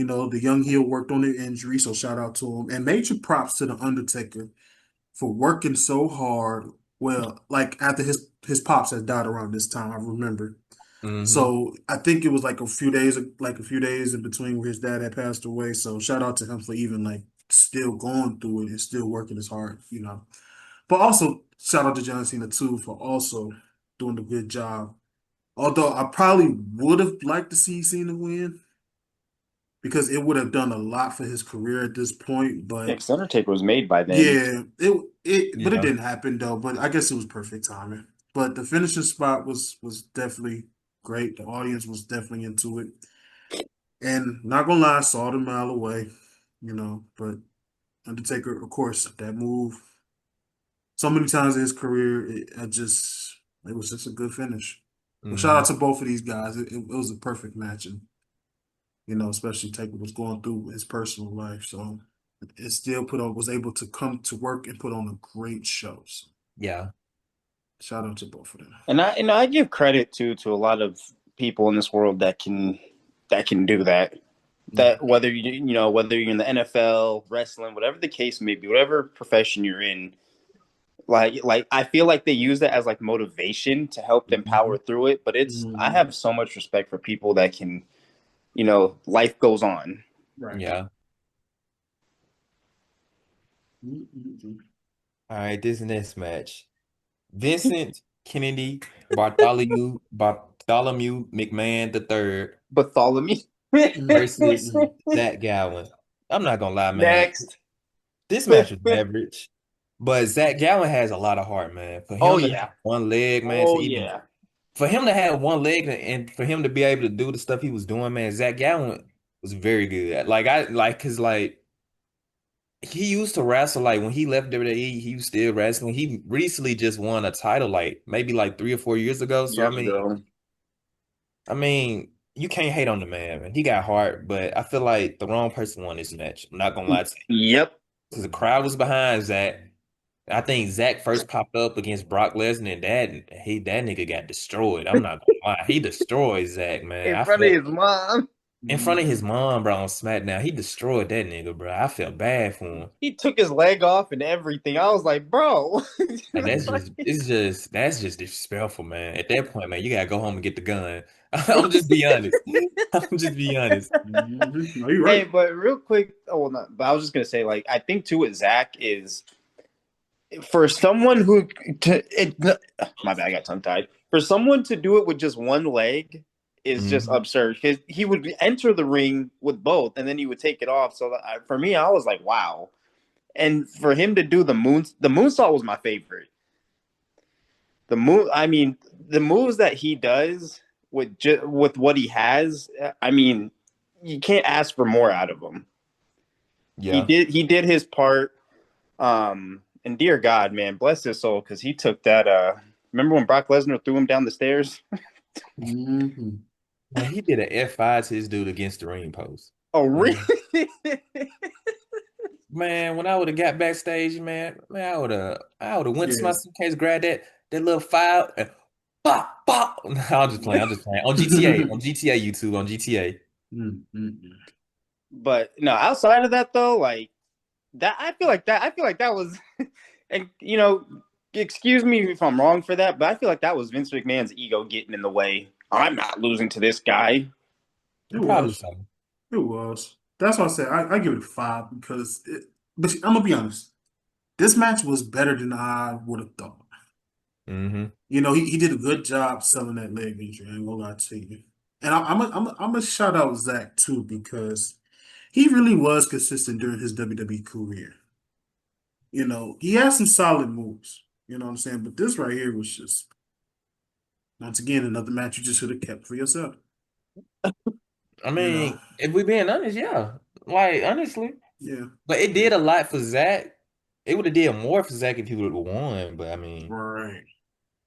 The young heel worked on the injury, so shout out to him. And major props to the Undertaker for working so hard. Well, like after his pops had died around this time, I remember. Mm-hmm. So I think it was like a few days in between where his dad had passed away. So shout out to him for even like still going through it and still working as hard. But also shout out to John Cena too for also doing a good job. Although I probably would have liked to see Cena win because it would have done a lot for his career at this point. But Next Undertaker was made by then. yeah, but it Yeah. didn't happen though. But I guess it was perfect timing. But the finishing spot was definitely great. The audience was definitely into it. And not gonna lie, I saw it a mile away. But Undertaker, of course, that move so many times in his career, it was just a good finish. But shout Mm-hmm. out to both of these guys. It was a perfect match, and especially Taker was going through his personal life, so it still was able to come to work and put on a great show. So Yeah. shout out to both of them. And I give credit to a lot of people in this world that can do that. Yeah. That whether you're in the NFL, wrestling, whatever the case may be, whatever profession you're in, like I feel like they use that as like motivation to help them power Mhm. through it. But I Mhm. have so much respect for people that can, life goes on. Right. Yeah. Mhm. All right, this next match. Vincent Kennedy Bartholomew McMahon III Bartholomew. versus Mhm. Zach Gowen. I'm not gonna lie, man. Next. This match was average, but Zach Gowen has a lot of heart, man. For Oh him to yeah. have one leg, man, to Oh even yeah. for him to have one leg and for him to be able to do the stuff he was doing, man, Zach Gowen was very good. Cause like he used to wrestle like when he left WWE, he was still wrestling. He recently just won a title like maybe like 3 or 4 years ago. So Years ago. I mean, you can't hate on the man, man. He got heart, but I feel like the wrong person won this match. I'm not gonna lie to you. Yep. Because the crowd was behind Zach. I think Zach first popped up against Brock Lesnar, and that nigga got destroyed. I'm not gonna lie. He destroyed Zach, man. In I front of felt his mom. in front of his Mhm. mom, bro, on SmackDown. He destroyed that nigga, bro. I felt bad for him. He took his leg off and everything. I was like, bro. Like that's just disrespectful, man. At that point, man, you gotta go home and get the gun. I'm just be honest. I'm just be honest. No, you're Hey, right. but real quick, oh well, not, but I was just gonna say, like, I think too with Zach is for someone my bad, I got tongue tied. For someone to do it with just one leg is just Mhm. absurd. Because he would enter the ring with both, and then he would take it off. So for me, I was like, wow. And for him to do the moonsault was my favorite. I mean, the moves that he does with what he has, I mean, you can't ask for more out of him. Yeah. He did his part. And dear God, man, bless his soul, because he took that. Remember when Brock Lesnar threw him down the stairs? Mhm. Man, he did an F5 to his dude against the ring post. Oh, really? Man, man, when I would have got backstage, man, I would have went to Yeah. my suitcase, grabbed that little file, and pop, pop. I'm just playing. I'm just playing. On GTA, YouTube, on GTA. Mhm. But no, outside of that though, like that, I feel like that was, and excuse me if I'm wrong for that, but I feel like that was Vince McMahon's ego getting in the way. I'm not losing to this guy. It Probably was. so. It was. That's why I said I give it a 5 because but I'm gonna be honest. This match was better than I would have thought. Hmm. He did a good job selling that leg injury. I ain't gonna lie to you. And I'm a shout out Zach too because he really was consistent during his WWE career. He had some solid moves. You know what I'm saying? But this right here was just once again another match you just should have kept for yourself. I You know? mean, if we being honest, yeah. Like, honestly. Yeah. But it Yeah. did a lot for Zach. It would have did more for Zach if he would have won. But I mean, Right.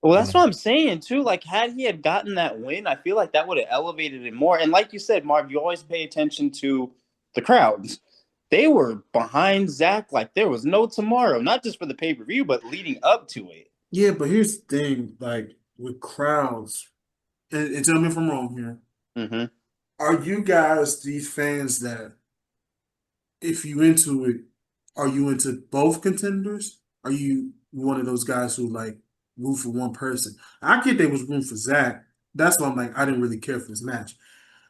Well, you that's know, what I'm saying too. Like, had he had gotten that win, I feel like that would have elevated it more. And like you said, Marv, you always pay attention to the crowds. They were behind Zach like there was no tomorrow, not just for the pay per view, but leading up to it. Yeah, but here's the thing, like with crowds, and tell me if I'm wrong here. Mm-hmm. Are you guys these fans that if you into it, are you into both contenders? Are you one of those guys who like root for one person? I get they was rooting for Zach. That's why I'm like, I didn't really care for this match.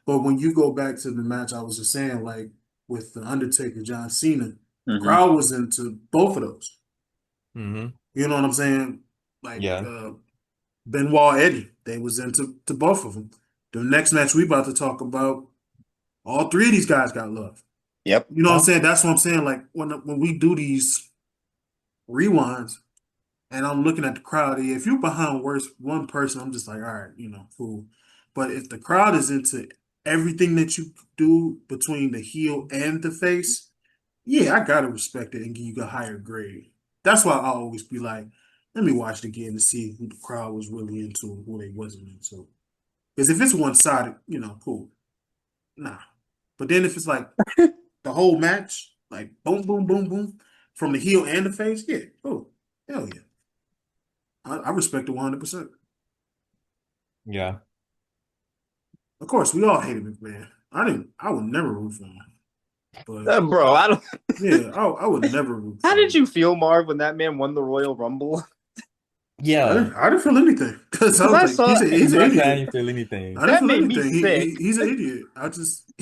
But when you go back to the match, I was just saying, like with the Undertaker, John Cena, the Hmm. crowd was into both of those. Mm-hmm. You know what I'm saying? Like Yeah. Benoit, Eddie, they was into to both of them. The next match we about to talk about, all three of these guys got love. Yep. You know what I'm Yeah. saying? That's what I'm saying. Like when we do these rewinds, and I'm looking at the crowd, if you're behind worse one person, I'm just like, all right, cool. But if the crowd is into everything that you do between the heel and the face, yeah, I gotta respect it and give you a higher grade. That's why I always be like, let me watch it again to see who the crowd was really into and who they wasn't into. Because if it's one sided, cool. Nah. But then if it's like the whole match, like boom, boom, boom, boom, from the heel and the face, yeah, oh, hell yeah. I respect it 100%. Yeah. Of course, we all hated McMahon. I would never root for him. But Bro, I don't. yeah, I would never root How for did him. you feel, Marv, when that man won the Royal Rumble? Yeah. I didn't feel anything because I Because was I like, saw he's an That's how I idiot. didn't feel anything. I didn't that feel made me anything. sick. He's an idiot. I just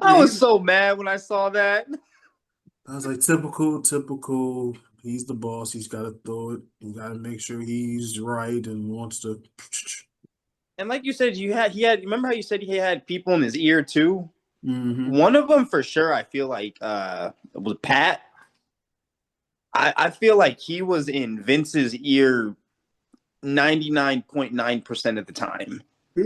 I was he's. so mad when I saw that. I was like, typical, typical. He's the boss. He's got to throw it. You got to make sure he's right and wants to. And like you said, remember how you said he had people in his ear too? Mm-hmm. One of them for sure, I feel like was Pat. I feel like he was in Vince's ear 99.9% of the time. Are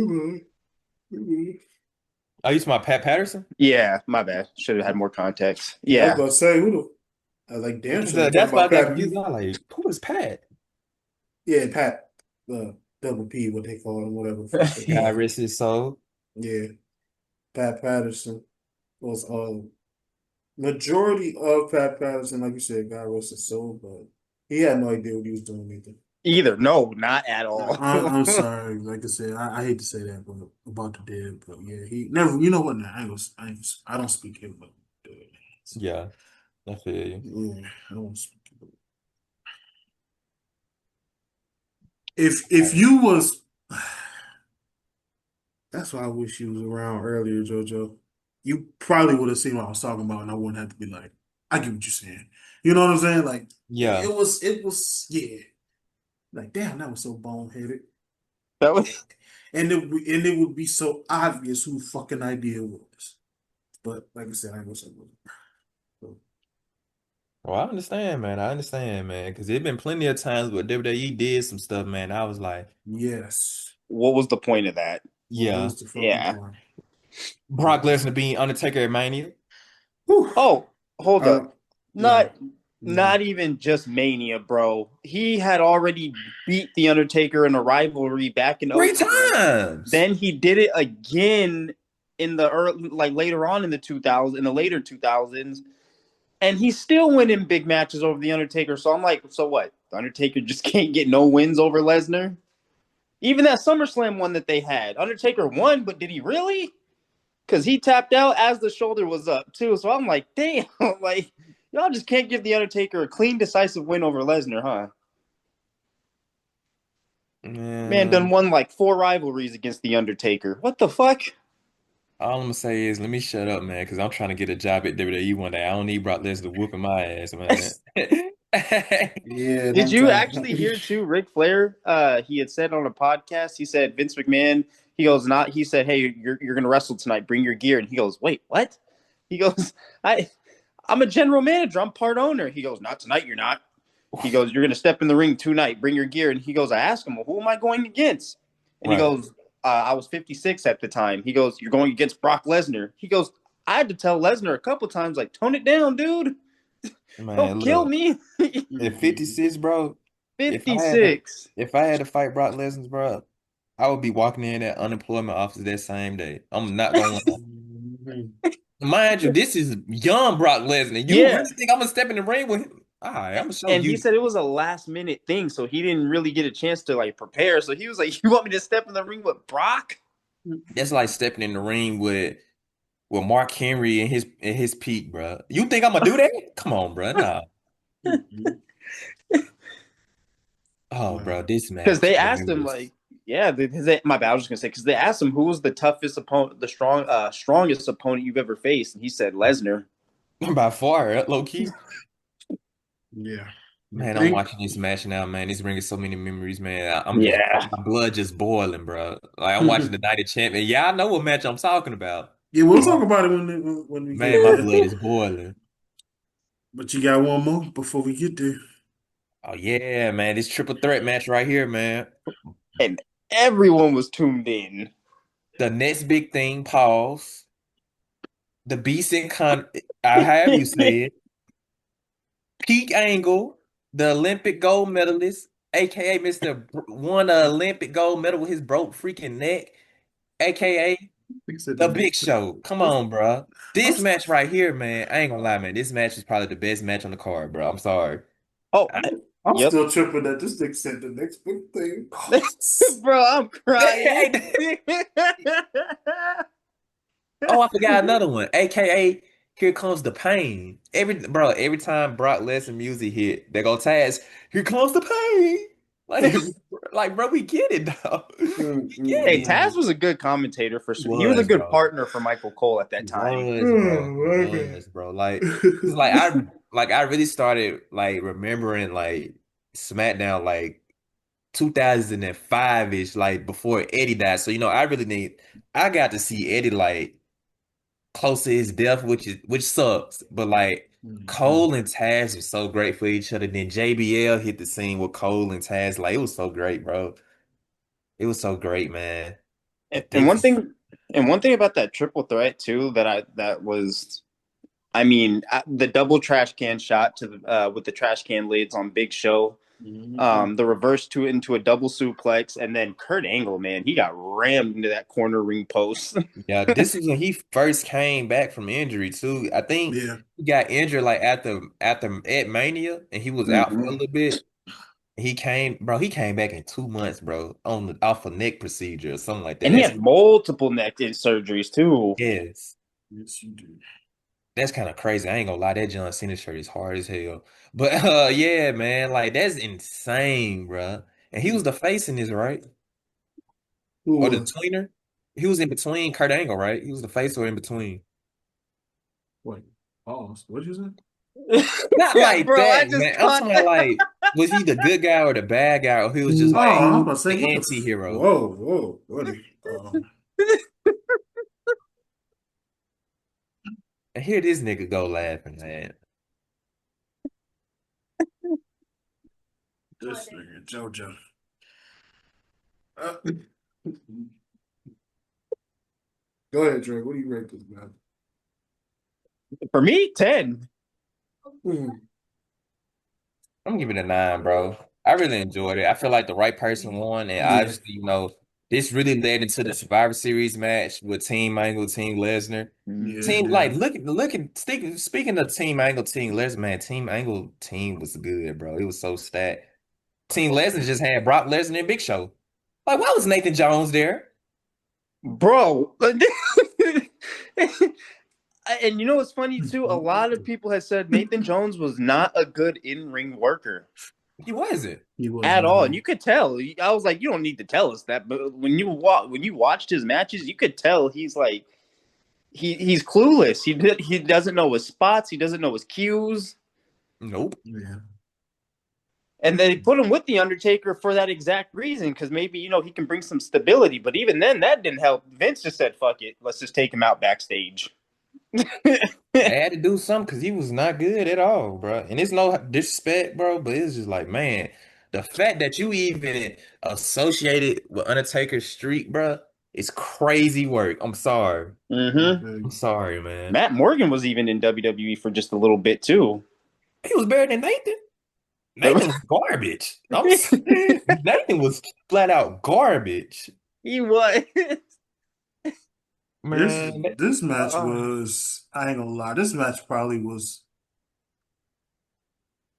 you talking about Pat Patterson? Yeah, my bad. Should have had more context. Yeah, I was Yeah. about to say who the. I was like, damn, Because sure we talking that's why I about got Pat. confused. I'm like, who is Pat? Yeah, Pat, double P, what they call him, whatever the fuck they God call him. rest his soul. Yeah, Pat Patterson was majority of Pat Patterson, like you said, God rest his soul, but he had no idea what he was doing either. Either. No, not at all. I'm sorry, like I said, I hate to say that, but about the dead, but yeah, he never. You know what? Now I don't speak him, but so, Yeah, I feel you. yeah, I don't speak. If you was That's why I wish you was around earlier, Jojo. You probably would have seen what I was talking about, and I wouldn't have to be like, I get what you're saying. You know what I'm saying? Like Yeah. yeah. Like, damn, that was so boneheaded. That was And it would be so obvious who fucking idea it was. But like I said, I ain't gonna say it wasn't. So, Well, I understand, man. I understand, man. Because there's been plenty of times where WWE did some stuff, man. I was like, yes. what was the point of that? What yeah. was the fucking Yeah. point? Brock Lesnar being Undertaker at Mania. Whew. Oh, hold Uh, up. yeah. Not Yeah. not even just Mania, bro. He had already beat The Undertaker in a rivalry back in Three '04. times. Then he did it again in the early, like later on in the 2000s, in the later 2000s, and he's still winning big matches over The Undertaker. So I'm like, so what? The Undertaker just can't get no wins over Lesnar? Even that SummerSlam one that they had, Undertaker won, but did he really? Because he tapped out as the shoulder was up too. So I'm like, damn, like y'all just can't give the Undertaker a clean, decisive win over Lesnar, huh? Man done Man, won like 4 rivalries against the Undertaker. What the fuck? all I'm gonna say is let me shut up, man, because I'm trying to get a job at WWE one day. I don't need Brock Lesnar whooping my ass, man. Yeah, Did don't you try. actually hear too? Ric Flair, he had said on a podcast, he said Vince McMahon, he goes, not, he said, hey, you're gonna wrestle tonight, bring your gear. And he goes, wait, what? He goes, I'm a general manager, I'm part owner. He goes, not tonight, you're not. He goes, you're gonna step in the ring tonight, bring your gear. And he goes, I asked him, well, who am I going against? And he Right. goes, I was 56 at the time. He goes, you're going against Brock Lesnar. He goes, I had to tell Lesnar a couple times, like, tone it down, dude. Don't Man, kill look, me. at 56, bro, if I had to 56. if I had to fight Brock Lesnar, bro, I would be walking in at unemployment office that same day. I'm not gonna lie. Mind you, this is young Brock Lesnar. You Yeah. really think I'm gonna step in the ring with him? All right, I'm gonna show And he you. said it was a last minute thing, so he didn't really get a chance to like prepare. So he was like, "You want me to step in the ring with Brock?" That's like stepping in the ring with Mark Henry in his peak, bro. You think I'm gonna do that? Come on, bro. Nah. Mhm. Oh, bro, Man. this Because match they asked him was like, yeah, my bad. I was just gonna say because they asked him who was the toughest opponent, the strongest opponent you've ever faced, and he said Lesnar. by far low key. Yeah. I Man, I'm think. watching this match now, man. It's bringing so many memories, man. I'm just Yeah. my blood just boiling, bro. Like I'm watching the Night of Champions. Yeah, I know what match I'm talking about. Yeah, we'll My, talk about it when we get man, my there. blood is boiling. But you got one more before we get there. Oh yeah, man. This triple threat match right here, man. And everyone was tuned in. The next big thing, pause. The beast in I have you say it. Peak Angle, the Olympic gold medalist, aka Mr. Won an Olympic gold medal with his broke freaking neck, aka Like I said, the the Big next. Show. Come I'm, on, bro. I'm, This match right here, man. I ain't gonna lie, man. This match is probably the best match on the card, bro. I'm sorry. Oh, I- I'm yep. still tripping that this thing said the next big thing. Pause. Bro, I'm crying. Oh, I forgot another one. AKA Here Comes the Pain. Every time Brock Lesnar music hit, they go Taz, Here Comes the Pain. Like, like, bro, we get it, though. We get Hey, it. Taz was a good commentator He he was a was, good bro. partner for Michael Cole at He that time. was, bro. He Oh my was, bro. Like, cause like I really started like remembering like SmackDown like 2005-ish, like before Eddie died. So I got to see Eddie like close to his death, which sucks. But like God. Cole and Taz were so great for each other. Then JBL hit the scene with Cole and Taz. Like it was so great, bro. It was so great, man. And, They just one thing about that triple threat too that was, I mean, the double trash can shot to with the trash can lids on Big Show, Mhm. the reverse to into a double suplex, and then Kurt Angle, man, he got rammed into that corner ring post. Yeah, this is when he first came back from injury too. I think Yeah. he got injured like after at Mania, and he was out for a Mhm. little bit. He came back in 2 months, bro, on off a neck procedure or something like that. And he had multiple neck surgeries too. Yes, Yes, you do. that's kind of crazy. I ain't gonna lie, that John Cena shirt is hard as hell. But yeah, man, like that's insane, bro. And he was the face in this, right? Who Or the was? tweener? He was in between Kurt Angle, right? He was the face or in between. Wait. Pause. What'd you say? Not Yeah, like bro, I that, just man. I'm caught talking about that. like, was he the good guy or the bad guy, or he was just Oh, like I'm about to say the what the. anti-hero? Whoa, buddy. And here this nigga go laughing, man. This nigga Jojo. Uh, go ahead, Drake. What do you rate this, man? For me, 10. Hmm. I'm giving it a 9, bro. I really enjoyed it. I feel like the right person won, and Yeah. obviously, this really led into the Survivor Series match with Team Angle, Team Lesnar. Yeah, Mhm. Team, yeah. like, speaking of Team Angle, Team Lesnar, man, Team Angle team was good, bro. It was so stacked. Team Lesnar just had Brock Lesnar and Big Show. Like, why was Nathan Jones there? Bro. And you know what's funny too? A lot of people have said Nathan Jones was not a good in-ring worker He wasn't. He was at not. all, and you could tell. I was like, you don't need to tell us that, but when you watched his matches, you could tell he's like he's clueless. He doesn't know his spots. He doesn't know his cues. Nope. Yeah. And they put him with the Undertaker for that exact reason, because maybe he can bring some stability. But even then, that didn't help. Vince just said, "Fuck it, let's just take him out backstage." They had to do something because he was not good at all, bro. And it's no disrespect, bro, but it's just like, man, the fact that you even associated with Undertaker's streak, bro, is crazy work. I'm sorry. Mm-hmm. Okay. I'm sorry, man. Matt Morgan was even in WWE for just a little bit too. He was better than Nathan. Nathan was garbage. Nathan was flat out garbage. He was. This Man, this match Uh, was, I ain't gonna lie, this match probably was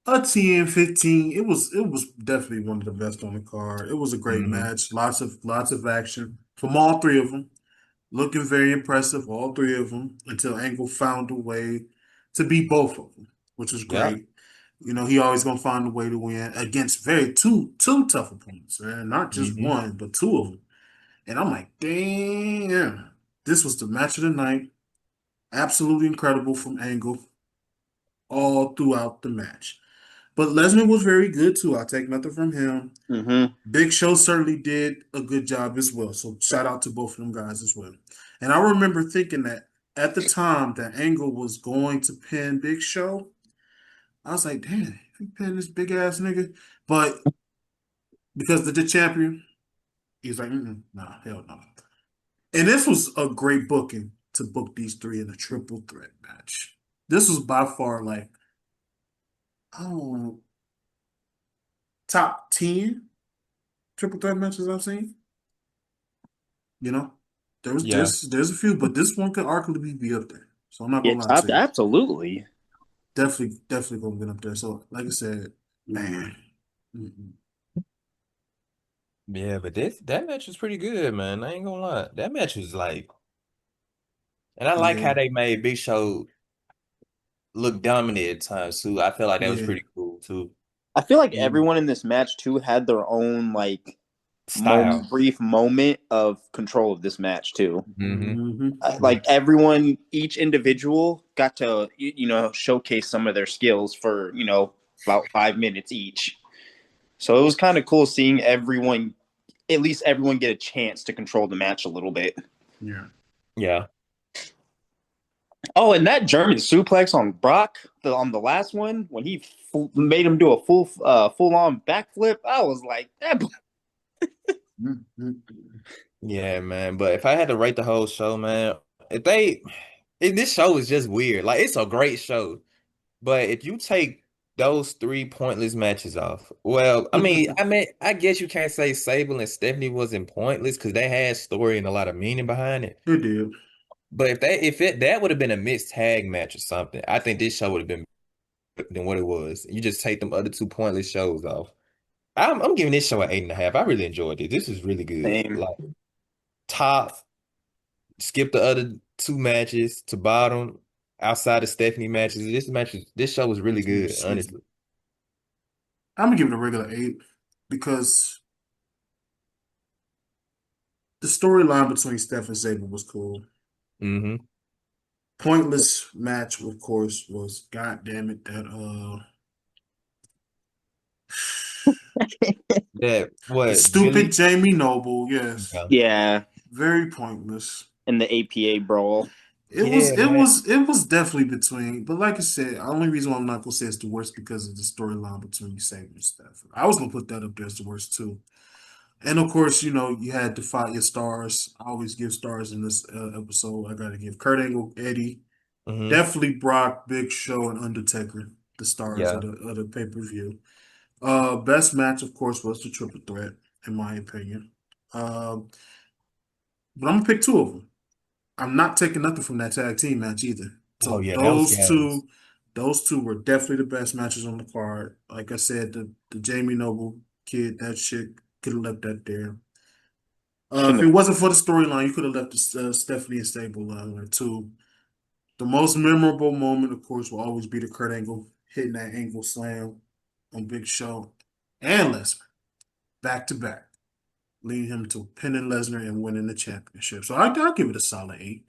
a 10, 15. It was definitely one of the best on the card. It was a great mhm. match. Lots of action from all three of them. looking very impressive, all three of them, until Angle found a way to beat both of them, which was Yeah. great. You know, he always gonna find a way to win against two tough opponents, man. Not just Hmm. one, but two of them. And I'm like, damn, this was the match of the night. Absolutely incredible from Angle all throughout the match. But Lesnar was very good too. I'll take nothing from him. Mm-hmm. Big Show certainly did a good job as well. So shout out to both of them guys as well. And I remember thinking that at the time that Angle was going to pin Big Show, I was like, damn, he pinned this big ass nigga. But because the champion, he's like, nah, hell no. And this was a great booking to book these three in a triple threat match. This was by far like, I don't know, top 10 triple threat matches I've seen. You know, Yeah. there's a few, but this one could arguably be up there. So I'm not Yeah, gonna lie to you. absolutely. Definitely gonna get up there. So like I said, man, mm-mm. Yeah, but that match was pretty good, man. I ain't gonna lie. That match was like, and I like Yeah, how they made Big Show look dominant at times too. I feel like that was yeah, pretty cool too. I feel like yeah, everyone in this match too had their own like Style. brief moment of control of this match too. Hmm. yeah, Like everyone, each individual got to showcase some of their skills for about 5 minutes each. So it was kind of cool seeing everyone, at least everyone, get a chance to control the match a little bit. yeah. Yeah. Oh, and that German suplex on Brock on the last one when he made him do a full on backflip, I was like, that. Mm-mm. Yeah, man. But if I had to rate the whole show, man, this show is just weird. Like it's a great show, but if you take those three pointless matches off, well, I guess you can't say Sable and Stephanie wasn't pointless because they had story and a lot of meaning behind it. It did. But if that would have been a mixed tag match or something, I think this show would have been better than what it was. You just take them other two pointless shows off. I'm giving this show an 8.5. I really enjoyed it. This is really good. Same. Like top, skip the other two matches to bottom outside of Stephanie matches. This show was really good, honestly. I'm gonna give it a regular 8 because the storyline between Steph and Sable was cool. Hmm. Pointless match, of course, was god damn it that That the what stupid Billy? Jamie Noble, yes. Yeah, Yeah, Very pointless. in the APA brawl. It was yeah, it man. was it was definitely between, but like I said, the only reason why I'm not gonna say it's the worst because of the storyline between Sable and Steph. I was gonna put that up there as the worst too. And of course, you know, you had to fight your stars. I always give stars in this episode. I gotta give Kurt Angle, Eddie, Hmm. definitely Brock, Big Show, and Undertaker the stars Yeah. of the pay-per-view. Best match, of course, was the triple threat, in my opinion. Um, but I'm gonna pick two of them. I'm not taking nothing from that tag team match either. Oh So yeah, that was gas. those two were definitely the best matches on the card. Like I said, the Jamie Noble kid, that shit could have left that there. If Shouldn't it have. wasn't for the storyline, you could have left the Stephanie and Stable line there too. The most memorable moment, of course, will always be the Kurt Angle hitting that angle slam on Big Show and Lesnar back to back, leading him to pinning Lesnar and winning the championship. So I'll give it a solid 8.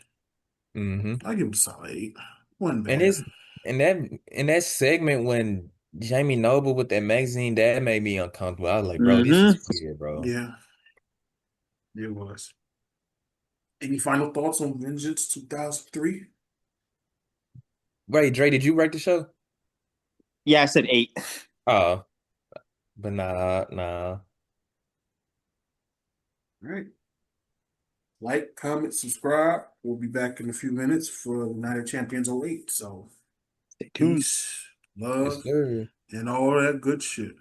Hmm. I'll give it a solid 8. Wasn't And bad. it's in that segment when Jamie Noble with that magazine, that made me uncomfortable. I was like, bro, this is Mm-hmm. weird, bro. Yeah, it was. Any final thoughts on Vengeance 2003? Wait, Dre, did you write the show? Yeah, I said 8. Oh, but nah. All right. Like, comment, subscribe. We'll be back in a few minutes for Night of Champions '08. So, Stay tuned. peace, Yes, love, sir. and all that good shit.